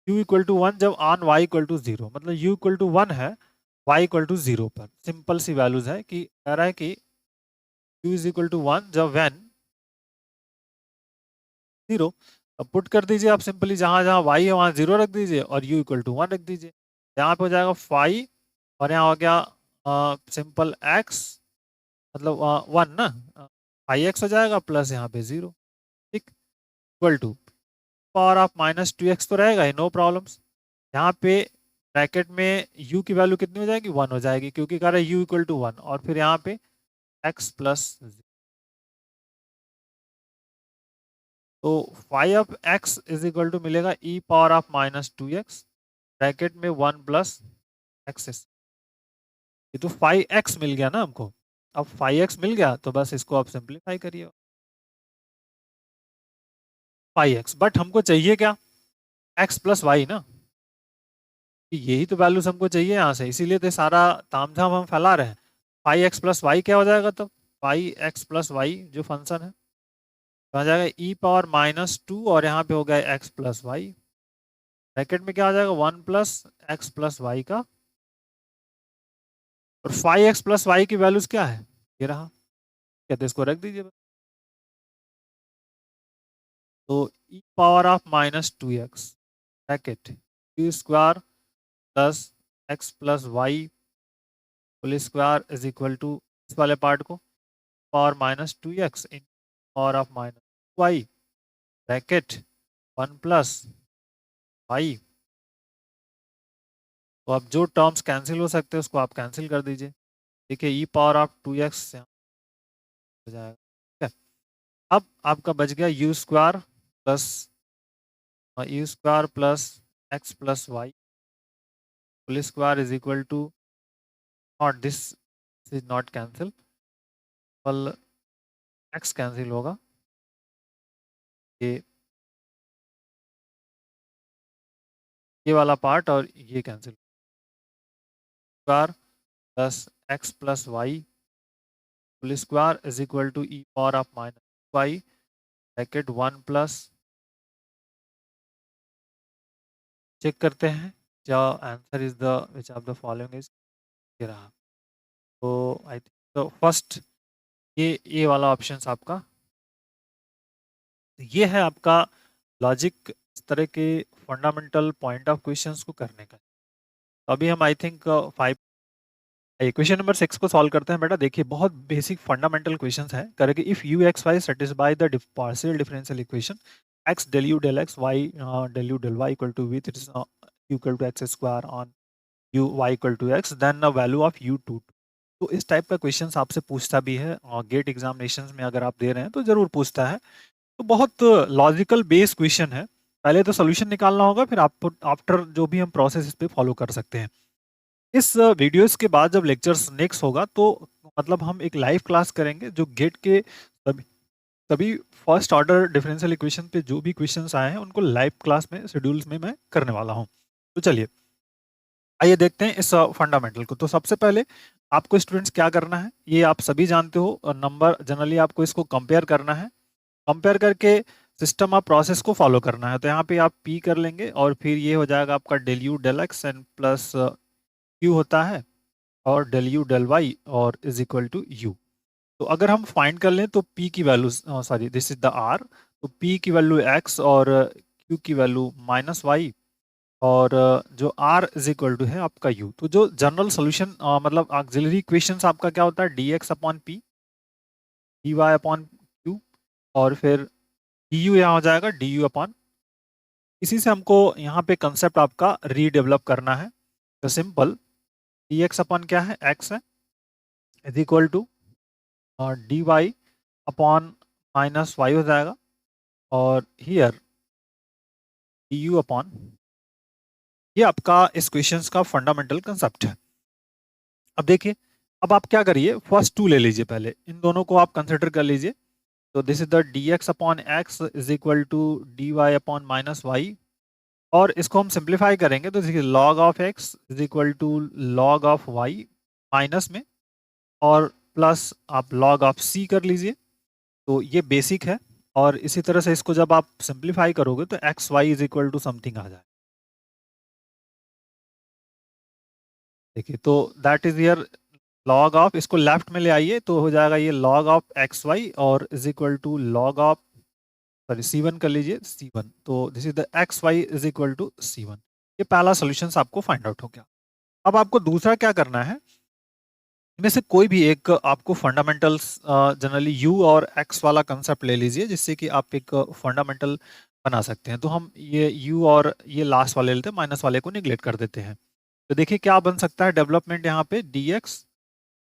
u इक्वल टू 1 जब ऑन y इक्वल टू 0, मतलब u इक्वल टू 1 है, y इक्वल टू 0 पर, सिंपल सी वैल्यूज है कि कह रहा है कि u इज इक्वल टू 1 जब व्हेन 0, अब पुट कर दीजिए आप सिंपली, जहां जहां y है वहां 0 रख दीजिए और u इक्वल टू 1 रख दीजिए। यहाँ पे हो जाएगा 5 और यहाँ हो गया सिंपल x, मतलब 1 ना, 5x हो जाएगा प्लस यहाँ पे 0, ठीक, equal to power of -2x तो रहेगा ही, नो प्रॉब्लम्स। यहाँ पे ब्रैकेट में u की वैल्यू कितनी हो जाएगी, 1 हो जाएगी, क्योंकि कह रहा है u इक्वल टू 1, और फिर यहाँ पे x प्लस, तो 5x इज इक्वल टू मिलेगा e power of -2x bracket में 1 प्लस x, ये तो 5x मिल गया ना हमको। अब 5x मिल गया तो बस इसको आप सिंप्लीफाई करिए, 5x, बट हमको चाहिए क्या, x प्लस वाई ना, यही तो वैल्यूज हमको चाहिए यहाँ से, इसीलिए तो सारा तामझाम हम फैला रहे हैं। 5x प्लस वाई क्या हो जाएगा तब, 5x प्लस वाई जो फंक्शन है तो आ जाएगा e पावर -2 और यहाँ पे हो गया x प्लस वाई, ब्रैकेट में क्या आ जाएगा 1 प्लस x प्लस वाई का, और 5x प्लस वाई की वैल्यूज क्या है, ये रहा, कहते इसको रख दीजिए। तो e power of minus two x bracket u square plus x plus Y whole square is equal to इस वाले पार्ट को power minus two x in power of minus Y bracket one plus Y. तो अब जो terms cancel हो सकते हैं उसको आप कैंसिल कर दीजिए। देखिए E power of two x हो जाएगा, ठीक है। अब आपका बच गया U square plus x plus Y whole square is equal to not this is not cancel, कल एक्स कैंसिल होगा, ये वाला पार्ट और ये cancel, square plus x plus Y whole square is equal to E power of minus Y bracket one plus, check करते हैं क्या answer is the which of the following is, ये रहा। तो आई थिंक तो first ये वाला option आपका, ये है आपका लॉजिक इस तरह के फंडामेंटल पॉइंट ऑफ क्वेश्चंस को करने का। तो अभी हम I think five question number 6 को सॉल्व करते हैं। बेटा देखिए बहुत बेसिक फंडामेंटल क्वेश्चंस हैं, करेंगे if U x Y satisfy the partial differential equation X del you del X Y del you del Y equal to V it is equal to x square on U Y equal to X then the value of U two. तो इस type का question आपसे पूछता भी है और gate examination में अगर आप दे रहे हैं तो जरूर पूछता है। तो बहुत लॉजिकल बेस क्वेश्चन है, पहले तो सोल्यूशन निकालना होगा, फिर आप आफ्टर जो भी हम प्रोसेस इस पे फॉलो कर सकते हैं। इस वीडियोस के बाद जब लेक्चर्स नेक्स्ट होगा तो मतलब हम एक लाइव क्लास करेंगे जो गेट के सभी सभी फर्स्ट ऑर्डर डिफरेंशियल इक्वेशन पे जो भी क्वेश्चंस आए हैं उनको लाइव क्लास में शेड्यूल्स में मैं करने वाला हूं। तो चलिए आइए देखते हैं इस फंडामेंटल को। तो सबसे पहले आपको स्टूडेंट्स क्या करना है, ये आप सभी जानते हो, नंबर जनरली आपको इसको कंपेयर करना है, कंपेयर करके सिस्टम ऑफ प्रोसेस को फॉलो करना है। तो यहाँ पे आप पी कर लेंगे और फिर ये हो जाएगा आपका del you del X and plus Q होता है और डेल यू डेल वाई और इज इक्वल टू यू। तो अगर हम फाइंड कर लें तो p की value, sorry this is the r, तो p की वैल्यू x और q की वैल्यू माइनस वाई और जो r इज इक्वल टू है आपका u। तो जो जनरल सोल्यूशन मतलब ऑक्सिलरी इक्वेशंस आपका क्या होता है dx upon p dy upon q और फिर du यहाँ हो जाएगा du अपॉन, इसी से हमको यहाँ पे कंसेप्ट आपका रीडेवलप करना है। तो सिंपल dx अपॉन क्या है x है is equal to dy upon minus Y हो जाएगा और हियर du अपॉन, ये आपका इस क्वेश्चंस का फंडामेंटल कंसेप्ट है। अब देखिए अब आप क्या करिए फर्स्ट टू ले लीजिए, पहले इन दोनों को आप कंसिडर कर लीजिए। तो this is the dx upon x is equal to dy upon minus Y और इसको हम सिंप्लीफाई करेंगे तो देखिए log of x is equal to log of y minus में और प्लस आप log ऑफ c कर लीजिए। तो ये बेसिक है और इसी तरह से इसको जब आप सिंप्लीफाई करोगे तो x Y is equal to something आ जाए। देखिए तो that is your log of, इसको लेफ्ट में ले आइए तो हो जाएगा ये लॉग ऑफ एक्स वाई और is equal to log of, sorry C1 कर लीजिए C1, तो this is the x Y is equal to C1। ये पहला सोल्यूशन आपको फाइंड आउट हो गया। अब आपको दूसरा क्या करना है, इनमें से कोई भी एक आपको फंडामेंटल्स जनरली यू और एक्स वाला कंसेप्ट ले लीजिए जिससे कि आप एक फंडामेंटल बना सकते हैं। तो हम ये यू और ये लास्ट वाले लेते हैं, माइनस वाले को निगलेक्ट कर देते हैं। तो देखिए क्या बन सकता है डेवलपमेंट, यहाँ पे डी एक्स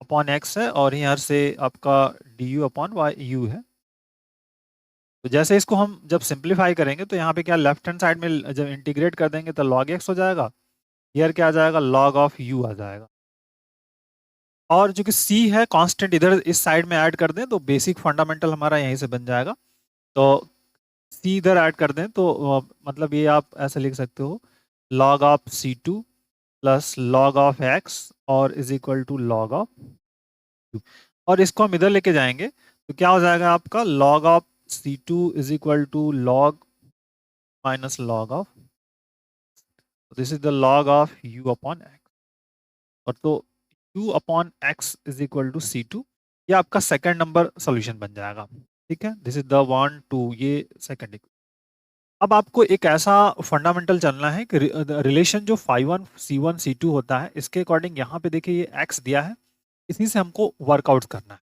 अपॉन एक्स है और यहाँ से आपका D you upon why you है। तो जैसे इसको हम जब सिंप्लीफाई करेंगे तो यहाँ पे क्या लेफ्ट हैंड साइड में जब इंटीग्रेट कर देंगे तो log x हो जाएगा, ईयर क्या आ जाएगा log ऑफ u आ जाएगा। और जो कि c है कांस्टेंट इधर इस साइड में ऐड कर दें तो बेसिक फंडामेंटल हमारा यहीं से बन जाएगा। तो c इधर ऐड कर दें तो मतलब ये आप ऐसे लिख सकते हो log of c2 plus log of x और is equal to log of u। और इसको हम इधर लेके जाएंगे तो क्या हो जाएगा आपका log of c2 is equal to log minus log of, this is the log of u upon x और तो u upon x is equal to c2, ये आपका सेकंड नंबर सॉल्यूशन बन जाएगा। ठीक है, दिस इज द 1 2, ये second. अब आपको एक ऐसा फंडामेंटल चलना है कि रिलेशन जो phi1 c1 c2 होता है, इसके अकॉर्डिंग यहाँ पे देखिए ये x दिया है, इसी से हमको वर्कआउट करना है।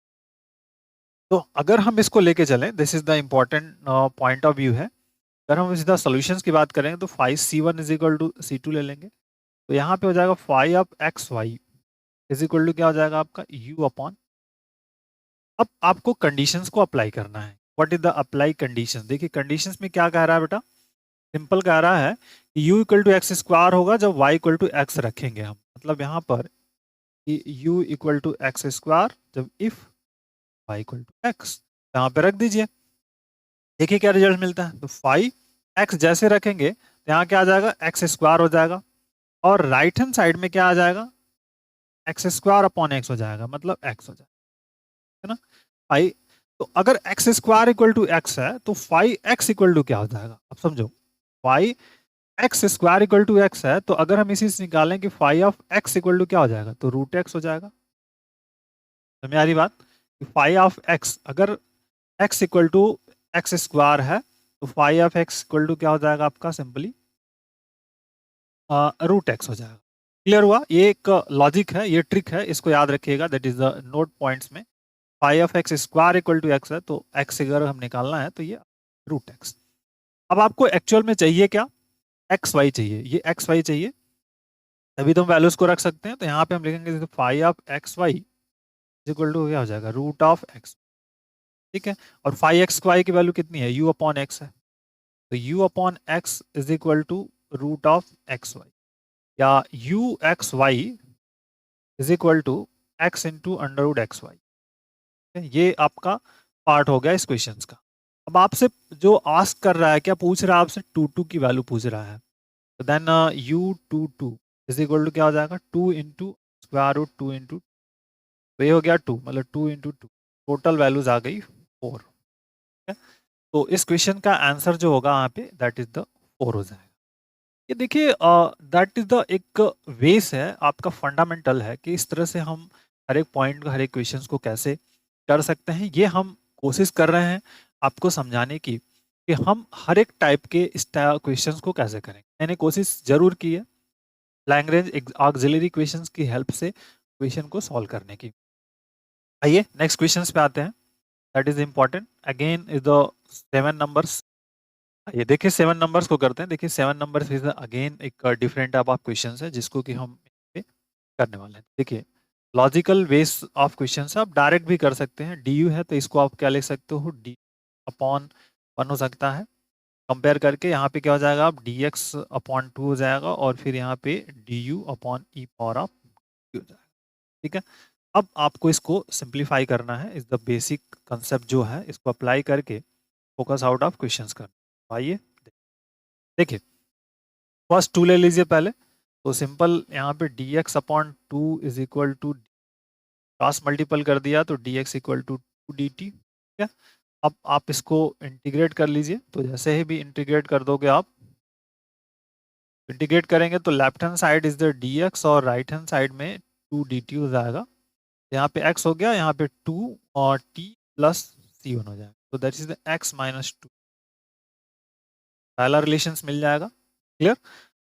तो अगर हम इसको लेके चलें, this is the important point of view है। अगर हम सीधा सॉल्यूशंस की बात करें तो phi c1 is equal to c2 ले लेंगे, तो यहाँ पे हो जाएगा phi of x Y is equal to क्या हो जाएगा आपका u अपॉन। अब आपको कंडीशंस को अप्लाई करना है। What is the apply condition? देखिए कंडीशंस में क्या कह रहा है बेटा, सिंपल कह रहा है कि u equal to x square होगा जब y इक्वल टू एक्स रखेंगे हम, मतलब यहाँ पर कि u equal to x square जब if y equal to x, यहाँ पे रख दीजिए। देखिए क्या रिजल्ट मिलता है, तो फाइव एक्स जैसे रखेंगे तो यहाँ क्या आ जाएगा, एक्स स्क्वायर हो जाएगा, और राइट हैंड साइड में क्या आ जाएगा, एक्स स्क्वायर अपॉन एक्स हो जाएगा, मतलब एक्स हो जाएगा, है ना। फाइव, तो अगर X square equal to x है तो फाइव एक्स इक्वल टू क्या हो जाएगा, अब समझो। Five X square equal to x है, तो अगर हम इसी से निकालें कि five of x equal to क्या हो जाएगा, तो रूट एक्स हो जाएगा। समझ आ रही बात, कि फाइव ऑफ एक्स, अगर X equal to x square है तो five of x equal to क्या हो जाएगा आपका, सिंपली रूट एक्स हो जाएगा। क्लियर हुआ, ये एक लॉजिक है, ये ट्रिक है, इसको याद रखिएगा, that is the note points में। Five of x square equal to x है, तो एक्स अगर हम निकालना है तो ये रूट एक्स। अब आपको एक्चुअल में चाहिए क्या, एक्स वाई चाहिए, ये एक्स वाई चाहिए, तभी तो हम वैल्यूज को रख सकते हैं। तो यहाँ पे हम लिखेंगे five of x y equal to क्या हो जाएगा, रूट ऑफ एक्स। ठीक है, और फाइव एक्स वाई की वैल्यू कितनी है, यू अपॉन एक्स है, तो u upon x is equal to root of x y, या u x Y is equal to x into under root x y. ये आपका पार्ट हो गया इस क्वेश्चन का। अब आपसे जो आस्क कर रहा है, क्या पूछ रहा है आपसे, टू टू की वैल्यू पूछ रहा है, तो then u two two is equal to क्या हो जाएगा, two into square root two into, तो ये हो गया टू, मतलब two into two, total values आ गई फोर। तो इस क्वेश्चन का आंसर जो होगा यहाँ पे दैट इज द फोर हो जाएगा। ये देखिए दैट इज द एक वेस है आपका, फंडामेंटल है कि इस तरह से हम हर एक पॉइंट हर एक क्वेश्चंस को कैसे कर सकते हैं। ये हम कोशिश कर रहे हैं आपको समझाने की कि हम हर एक टाइप के इस क्वेश्चंस को कैसे करें। मैंने कोशिश जरूर की है लैग्रेंज ऑक्सिलरी क्वेश्चंस की हेल्प से क्वेश्चन को सॉल्व करने की। आइए नेक्स्ट क्वेश्चंस पे आते हैं, that is important again is the seven numbers. ये देखिए सेवन नंबर्स को करते हैं। देखिए सेवन नंबर्स इज अगेन एक डिफरेंट टाइप ऑफ क्वेश्चन है जिसको कि हम पे करने वाले हैं। देखिए लॉजिकल वेस ऑफ क्वेश्चन आप डायरेक्ट भी कर सकते हैं, डी यू है तो इसको आप क्या लिख सकते हो, डी अपॉन वन हो सकता है, कंपेयर करके यहाँ पे क्या हो जाएगा, आप डी एक्स अपॉन टू हो जाएगा, और फिर यहाँ पे D you upon E power of हो जाएगा। ठीक है, अब आपको इसको सिंप्लीफाई करना है, इस द बेसिक कंसेप्ट जो है इसको अप्लाई करके फोकस आउट ऑफ क्वेश्चंस करना। आइए देखिए फर्स्ट टू ले लीजिए पहले, तो सिंपल यहाँ पे D x upon two is equal to cross multiple कर दिया तो D X equal to two D T. ठीक है, अब आप इसको इंटीग्रेट कर लीजिए, तो जैसे ही भी इंटीग्रेट कर दोगे आप, इंटीग्रेट करेंगे तो left hand side is the d x और राइट हैंड साइड में टू डी टी हो जाएगा। यहाँ पे x हो गया, यहाँ पे टू और t प्लस सी वन हो जाएगा, तो that is the x minus to, पहला रिलेशंस मिल जाएगा। क्लियर,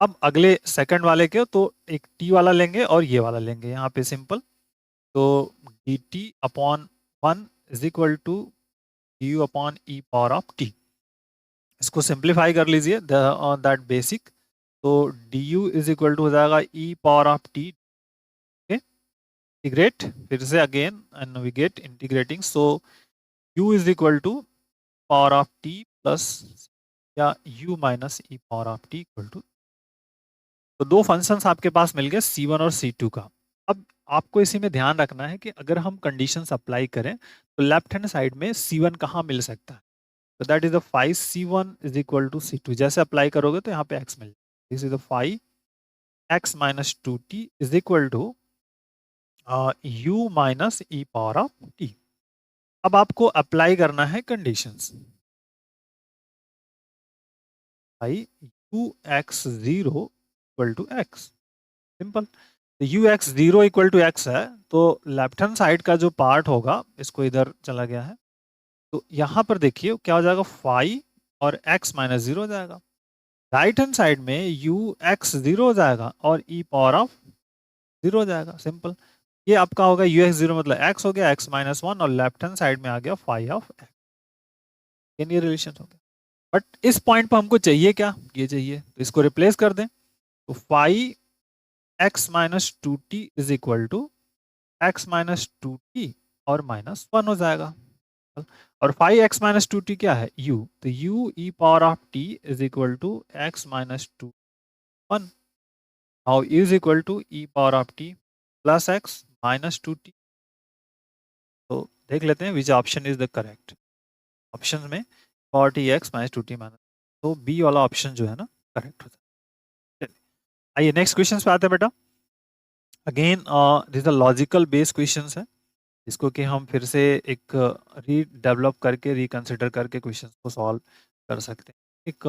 अब अगले सेकंड वाले के तो एक t वाला लेंगे और ये वाला लेंगे, यहाँ पे सिंपल, तो D T upon one is equal to D you upon E power of T. इसको सिंप्लीफाई कर लीजिए दैट बेसिक, तो D you is equal to हो जाएगा E power of T. Integrate फिर से again and we get integrating, so u is equal to power of t plus या u minus E power of t equal to, तो दो functions आपके पास मिल गए C1 और C2 का। अब आपको इसी में ध्यान रखना है कि अगर हम कंडीशंस अप्लाई करें तो लेफ्ट हैंड साइड में C1 कहाँ मिल सकता है, तो that is the five C1 is equal to C2, जैसे अप्लाई करोगे तो यहाँ पे x मिल जाएगा, this is the five x minus two T is equal to u minus E power of t। अब आपको अप्लाई करना है कंडीशंस, भाई u x zero equal to x, simple. तो you x zero equal to x है, तो left hand side का जो पार्ट होगा इसको इधर चला गया है, तो यहाँ पर देखिए क्या हो जाएगा, फाइव और x माइनस जीरो हो जाएगा। राइट हैंड साइड में u x जीरो हो जाएगा और e पावर ऑफ जीरो हो जाएगा, सिंपल। ये आपका होगा u x जीरो मतलब x हो गया, x माइनस वन, और लेफ्ट हैंड साइड में आ गया फाइव ऑफ x। ये रिलेशन हो गया। बट इस पॉइंट पर हमको चाहिए क्या, ये चाहिए, तो इसको रिप्लेस कर दें। तो five X minus two T is equal to X minus two T और माइनस वन हो जाएगा। और five X minus two T क्या है, u, तो u e power of t is equal to X minus two one. Now u is equal to e power of t plus X minus two T. तो देख लेते हैं which option is the correct. Option में power T x minus two T minus, तो B वाला option जो है ना करेक्ट हो जाए। आइए नेक्स्ट क्वेश्चन पे आते हैं बेटा। Again this a logical based question है, इसको कि हम फिर से एक रीडेवलप करके रिकंसिडर करके क्वेश्चन को सॉल्व कर सकते हैं। एक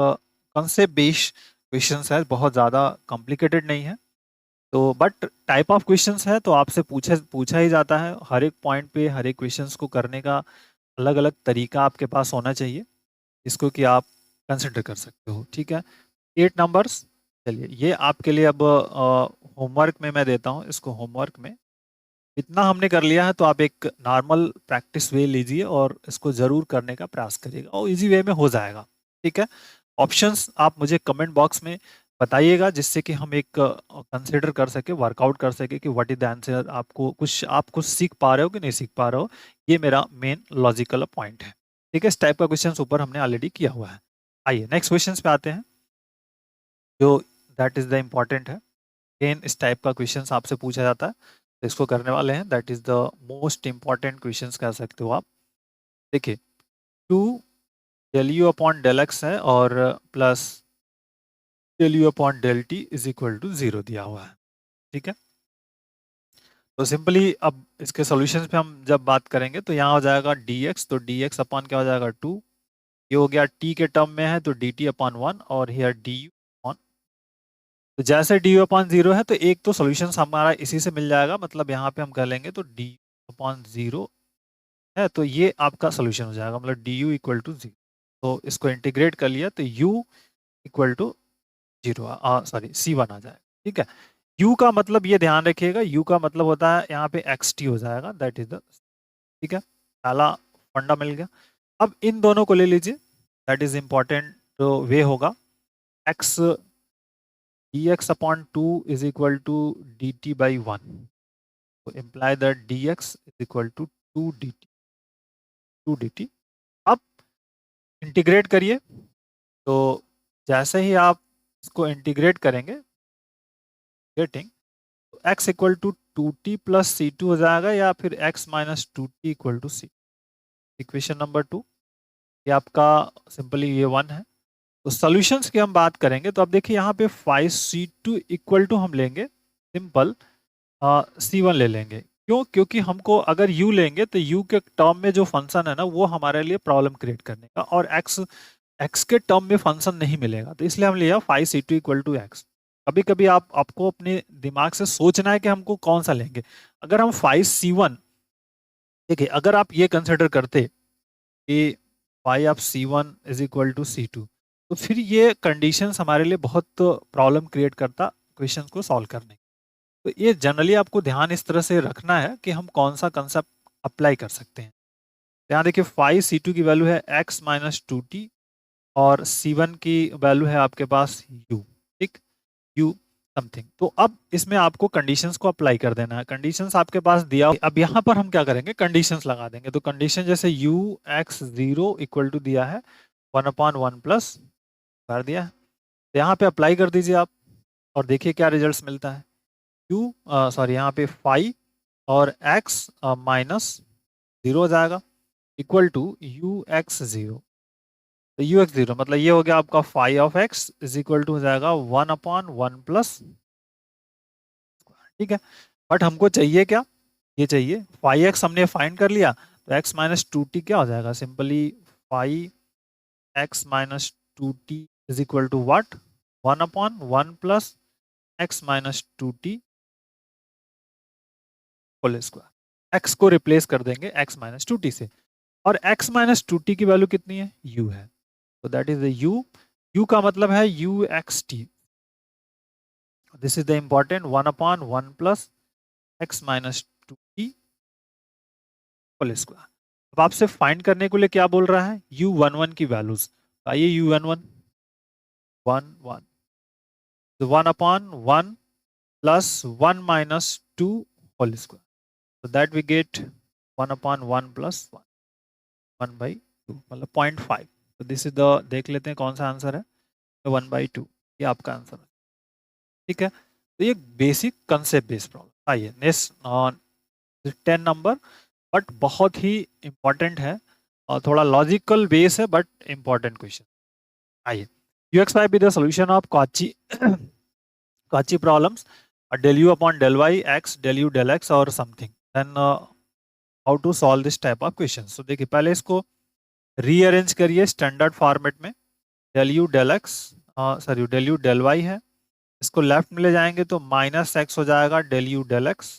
कंसेप्ट बेस्ड क्वेश्चन है, बहुत ज़्यादा कॉम्प्लिकेटेड नहीं है। तो बट टाइप ऑफ क्वेश्चंस है, तो आपसे पूछा ही जाता है। हर एक पॉइंट पे हर एक क्वेश्चंस को करने का अलग अलग तरीका आपके पास होना चाहिए, इसको कि आप कंसिडर कर सकते हो। ठीक है, 8 नंबर्स। चलिए ये आपके लिए अब होमवर्क में मैं देता हूँ। इसको होमवर्क में इतना हमने कर लिया है, तो आप एक नॉर्मल प्रैक्टिस वे लीजिए और इसको ज़रूर करने का प्रयास करिएगा, और इजी वे में हो जाएगा। ठीक है, ऑप्शंस आप मुझे कमेंट बॉक्स में बताइएगा, जिससे कि हम एक कंसिडर कर सके, वर्कआउट कर सके कि व्हाट इज द आंसर। आप कुछ सीख पा रहे हो कि नहीं सीख पा रहे हो, ये मेरा मेन लॉजिकल पॉइंट है। ठीक है, इस टाइप का क्वेश्चन ऊपर हमने ऑलरेडी किया हुआ है। आइए नेक्स्ट क्वेश्चन पे आते हैं, जो दैट इज द इम्पॉर्टेंट है। अगेन इस टाइप का क्वेश्चन आपसे पूछा जाता है, तो इसको करने वाले हैं। That is the most important question कह सकते हो आप। देखिए, two del you upon del x है और plus del you upon del T is equal to zero दिया हुआ है। ठीक है, तो सिंपली अब इसके सॉल्यूशंस पे हम जब बात करेंगे, तो यहाँ हो जाएगा dx, तो dx अपॉन क्या हो जाएगा 2। ये हो गया t के टर्म में है, तो dt अपॉन 1, और हियर du अपॉन, तो जैसे du अपॉन जीरो है, तो एक तो सॉल्यूशन हमारा इसी से मिल जाएगा, मतलब यहाँ पे हम कर लेंगे तो d अपॉन जीरो है, तो ये आपका सोल्यूशन हो जाएगा, मतलब D U equal to zero. तो इसको इंटीग्रेट कर लिया, तो u equal to zero, sorry c1 आ जाएगा। ठीक है, u का मतलब ये ध्यान रखिएगा, u का मतलब होता है यहाँ पे xt हो जाएगा, दैट इज द। ठीक है, पहला फंडा मिल गया। अब इन दोनों को ले लीजिए, दैट इज इंपॉर्टेंट। तो वे होगा x dx upon two is equal to dt by one, तो imply that dx is equal to two D t. अब इंटीग्रेट करिए, तो जैसे ही आप इसको इंटीग्रेट करेंगे, गेटिंग, तो x equal to two T plus C two हो जाएगा, या फिर x minus two T equal to C. Equation number 2, ये आपका सिंपली ये 1 है। तो सॉल्यूशंस की हम बात करेंगे, तो अब देखिए यहाँ पे 5c2 इक्वल टू हम लेंगे सिंपल c1 ले लेंगे। क्यों, क्योंकि हमको अगर u लेंगे, तो u के टर्म में जो फंक्शन है ना, वो हमारे लिए प्रॉब्लम क्रिएट करने का, और x के टर्म में फंक्शन नहीं मिलेगा, तो इसलिए हम लिया 5c2 इक्वल टू एक्स। कभी कभी आपको अपने दिमाग से सोचना है कि हमको कौन सा लेंगे। अगर हम 5c1, देखिए अगर आप ये कंसिडर करते कि five of c1 is equal to c2, तो फिर ये कंडीशंस हमारे लिए बहुत प्रॉब्लम क्रिएट करता क्वेश्चन को सॉल्व करने। तो ये जनरली आपको ध्यान इस तरह से रखना है कि हम कौन सा कंसेप्ट अप्लाई कर सकते हैं। यहाँ देखिए 5c2 की वैल्यू है x माइनस टू टी, और c1 की वैल्यू है आपके पास u। ठीक, u समथिंग। तो अब इसमें आपको कंडीशंस को अप्लाई कर देना है। कंडीशंस आपके पास दिया, अब यहाँ पर हम क्या करेंगे, कंडीशंस लगा देंगे। तो कंडीशन जैसे u x zero equal to दिया है 1/1 प्लस कर दिया है, तो यहाँ पे अप्लाई कर दीजिए आप, और देखिए क्या रिजल्ट मिलता है। सॉरी यहाँ पे 5 और x माइनस जीरो हो जाएगा, equal to you x zero. तो यू एक्स जीरो मतलब ये हो गया आपका 5 इज इक्वल टू हो जाएगा 1/1 प्लस। ठीक है, बट हमको चाहिए क्या, ये चाहिए 5x हमने फाइंड कर लिया, तो x माइनस टू टी क्या हो जाएगा, simply 5x minus two T is equal to what, 1/1 plus x minus two T whole square. x को रिप्लेस कर देंगे x माइनस टू टी से, और x माइनस टू टी की वैल्यू कितनी है, u है। तो that is the u। u का मतलब है uxt। This is the important 1/1 plus x minus 2t whole square. अब आपसे फाइंड करने के लिए क्या बोल रहा है, u11 की वैल्यूज। आइए u11 1 1, तो 1/1 plus 1 minus 2 whole square. So that we get 1/1 plus 1 by 2 मतलब 0.5। तो दिस इज द, देख लेते हैं कौन सा आंसर है, तो 1/2 ये आपका आंसर है। ठीक है, तो ये बेसिक कंसेप्ट बेस्ड प्रॉब्लम। आइए नेक्स्ट 10 नंबर, बट बहुत ही इंपॉर्टेंट है और थोड़ा लॉजिकल बेस है बट इंपॉर्टेंट क्वेश्चन। आइए, ux5 be the solution of Cauchy problems, del u upon del y x, del u del x or something, then how to solve this type of questions। so देखिए पहले इसको rearrange करिए standard format में। del u del x, sorry del u del y है, इसको left में ले जाएंगे तो माइनस एक्स हो जाएगा del u del x,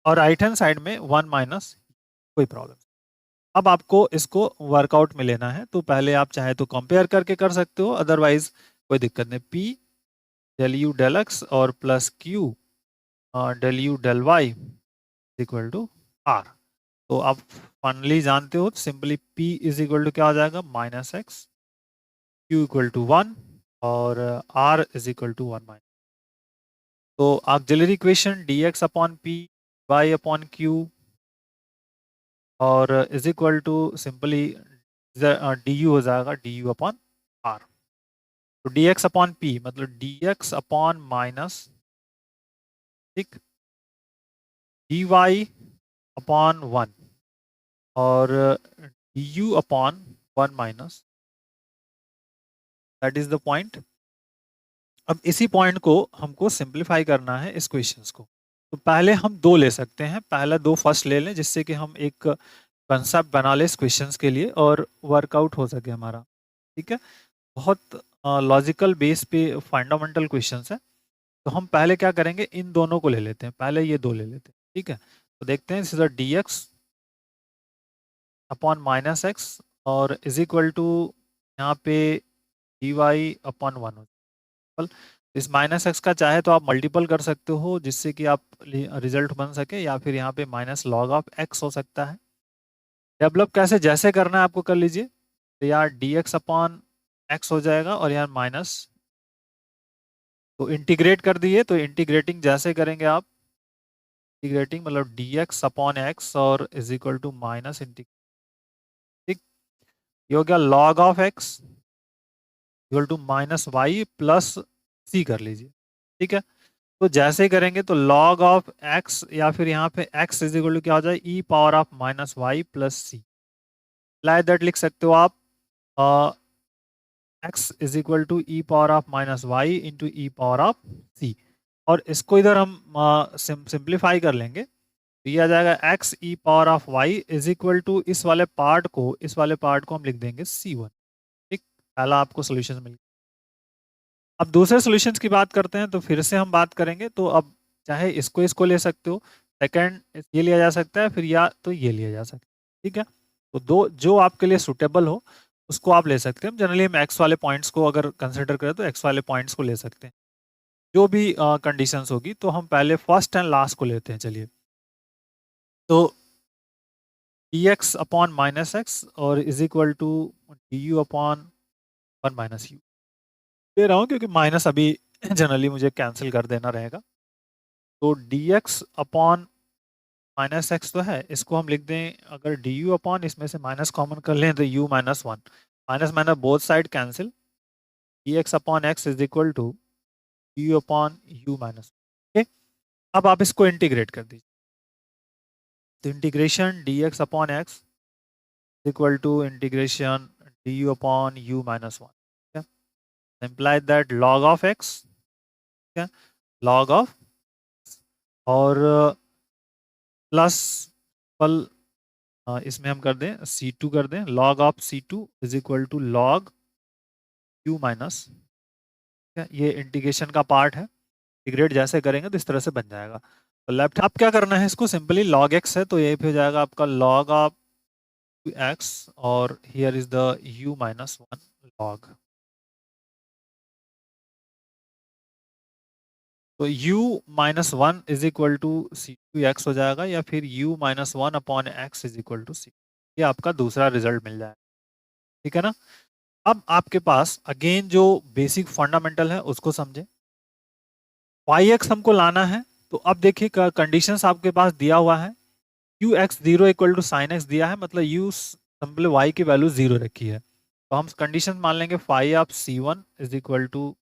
और राइट हैंड साइड में 1 माइनस, कोई प्रॉब्लम। अब आपको इसको वर्कआउट में लेना है, तो पहले आप चाहे तो कंपेयर करके कर सकते हो, अदरवाइज कोई दिक्कत नहीं। p del u del x और plus q del u del y equal to r। तो आप फाइनली जानते हो, simply p is equal to क्या हो जाएगा, minus x, q equal to 1 और r is equal to 1 minus. तो auxiliary equation dx upon p y upon q और is equal to simply du हो जाएगा du अपॉन r। तो dx upon p मतलब dx अपॉन माइनस, ठीक, dy upon 1 और du upon 1 minus, that is the point. अब इसी point को हमको सिंपलीफाई करना है इस क्वेश्चंस को। तो पहले हम दो ले सकते हैं, पहला दो फर्स्ट ले लें जिससे कि हम एक कंसेप्ट बना ले इस क्वेश्चंस के लिए और वर्कआउट हो सके हमारा। ठीक है, बहुत लॉजिकल बेस पे फंडामेंटल क्वेश्चंस है। तो हम पहले क्या करेंगे, इन दोनों को ले लेते हैं, पहले ये दो ले लेते हैं। ठीक है, तो देखते हैं, this D x upon minus x और इज इक्वल टू यहाँ पे डी वाई अपॉन 1। इस माइनस एक्स का चाहे तो आप मल्टीपल कर सकते हो जिससे कि आप रिजल्ट बन सके, या फिर यहाँ पे माइनस लॉग ऑफ एक्स हो सकता है। डेवलप कैसे, जैसे करना है आपको कर लीजिए। तो यार डी एक्स अपॉन एक्स हो जाएगा और यार माइनस, तो इंटीग्रेट कर दिए, तो इंटीग्रेटिंग जैसे करेंगे आप, इंटीग्रेटिंग मतलब डी एक्स अपॉन एक्स और is equal to minus integrate, ठीक, ये हो गया log of x equal to minus y plus c कर लीजिए। ठीक है, तो जैसे ही करेंगे तो log ऑफ x या फिर यहाँ पे x इज इक्वल टू क्या हो जाए, e power of minus y plus c. Like that लिख सकते हो आप, x is equal to E power of minus y into e power of c. और इसको इधर हम सिंप्लीफाई कर लेंगे, तो ये आ जाएगा x E power of y is equal to इस वाले पार्ट को, इस वाले पार्ट को हम लिख देंगे c1। ठीक, पहला आपको सोल्यूशन मिल गया। अब दूसरे सॉल्यूशंस की बात करते हैं, तो फिर से हम बात करेंगे। तो अब चाहे इसको इसको ले सकते हो, सेकंड ये लिया जा सकता है, फिर या तो ये लिया जा सकता है। ठीक है, तो दो जो आपके लिए सुटेबल हो उसको आप ले सकते हैं। जनरली हम एक्स वाले पॉइंट्स को अगर कंसिडर करें तो एक्स वाले पॉइंट्स को ले सकते हैं, जो भी कंडीशंस होगी। तो हम पहले फर्स्ट एंड लास्ट को लेते हैं, चलिए। तो D x upon minus x और is equal to D you upon 1 minus u दे रहा हूँ, क्योंकि माइनस अभी जनरली मुझे कैंसिल कर देना रहेगा। तो D x upon minus x तो है, इसको हम लिख दें, अगर डी यू अपॉन इसमें से माइनस कॉमन कर लें तो U minus 1, minus minus both side cancel, D x upon x is equal to D you upon U minus. Okay, अब आप इसको इंटीग्रेट कर दीजिए। तो integration D x upon X equal to integration D you upon U minus 1। Imply that log of X, log of, और plus पल इसमें हम कर दें C2 कर दें, log of C2 is equal to log Q minus, ये integration का पार्ट है। इंटीग्रेट जैसे करेंगे तो इस तरह से बन जाएगा। तो लेफ्ट आप क्या करना है, इसको सिंपली log x है तो ये भी हो जाएगा आपका log ऑफ 2x और here is the u minus 1 log. तो u minus one is equal to c two x हो जाएगा या फिर u minus one upon x is equal to c. ये आपका दूसरा रिजल्ट मिल जाएगा, ठीक है ना। अब आपके पास अगेन जो बेसिक फंडामेंटल है उसको समझे। वाई एक्स हमको लाना है, तो अब देखिए कंडीशंस आपके पास दिया हुआ है। U x zero equal to sine x दिया है, मतलब यू सिंपल वाई की वैल्यू जीरो रखी है, तो हम कंडीशन मान लेंगे phi of c one is equal to,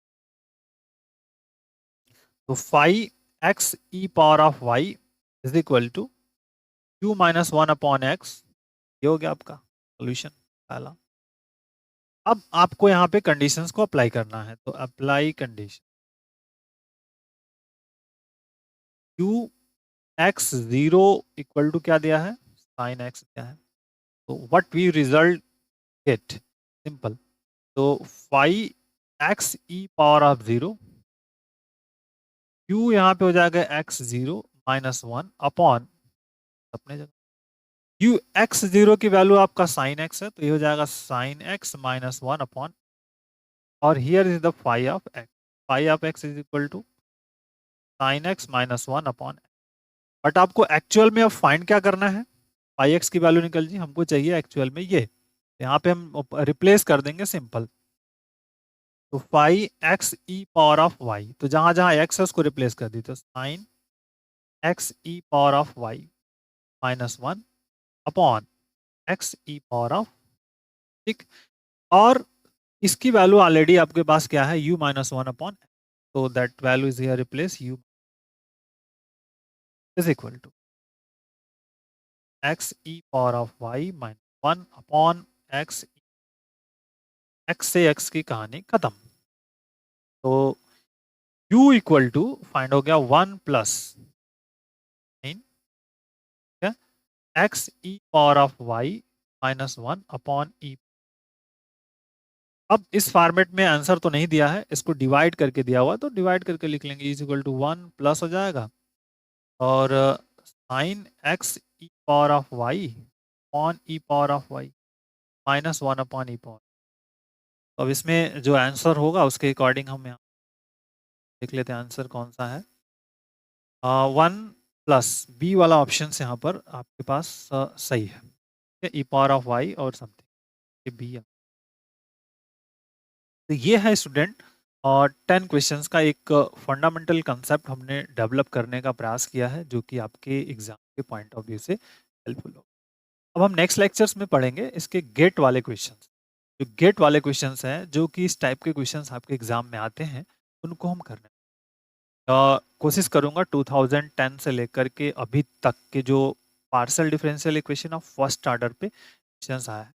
तो phi x E power of y is equal to u minus one upon x. ये हो गया आपका सोल्यूशन पहला। अब आपको यहाँ पे कंडीशंस को अप्लाई करना है, तो apply condition u x zero equal to क्या दिया है, साइन एक्स दिया है, तो what we result get simple, तो five x E power of zero, u यहाँ पे हो जाएगा x zero minus one upon अपने जगह यू एक्स जीरो की वैल्यू आपका साइन एक्स है, तो ये हो जाएगा sine x minus one upon, और here is the five of x, five of x is equal to sine x minus one upon. But आपको एक्चुअल में अब फाइंड क्या करना है, फाइव एक्स की वैल्यू निकल जी, हमको चाहिए एक्चुअल में ये, यहाँ पे हम रिप्लेस कर देंगे सिंपल, तो five x E power of Y, तो जहां जहां एक्स है उसको रिप्लेस कर दी, तो sine X E power of Y minus one upon X E power of, ठीक। और इसकी वैल्यू ऑलरेडी आपके पास क्या है, u माइनस वन अपॉन, तो that value is here replace u is equal to X E power of Y minus one upon X, X से X की कहानी खत्म। तो u इक्वल टू फाइंड हो गया one plus x E power of Y minus one upon e. अब इस format में आंसर तो नहीं दिया है, इसको डिवाइड करके दिया हुआ, तो डिवाइड करके लिख लेंगे, is equal to one plus हो जाएगा, और sine X E power of Y upon E power of Y minus one upon E power. अब इसमें जो आंसर होगा उसके अकॉर्डिंग हम यहाँ देख लेते हैं आंसर कौन सा है। वन प्लस बी वाला ऑप्शन से यहाँ पर आपके पास सही है, ई पावर ऑफ वाई और समथिंग बी। तो ये है स्टूडेंट, और 10 क्वेश्चंस का एक फंडामेंटल कंसेप्ट हमने डेवलप करने का प्रयास किया है, जो कि आपके एग्जाम के पॉइंट ऑफ व्यू से हेल्पफुल हो। अब हम नेक्स्ट लेक्चर्स में पढ़ेंगे इसके गेट वाले क्वेश्चंस। जो गेट वाले क्वेश्चंस हैं, जो कि इस टाइप के क्वेश्चंस आपके एग्जाम में आते हैं, उनको हम करने कोशिश करूंगा 2010 से लेकर के अभी तक के जो partial differential equation of first order पे क्वेश्चंस आया है।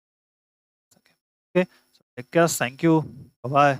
Okay, thank you, bye.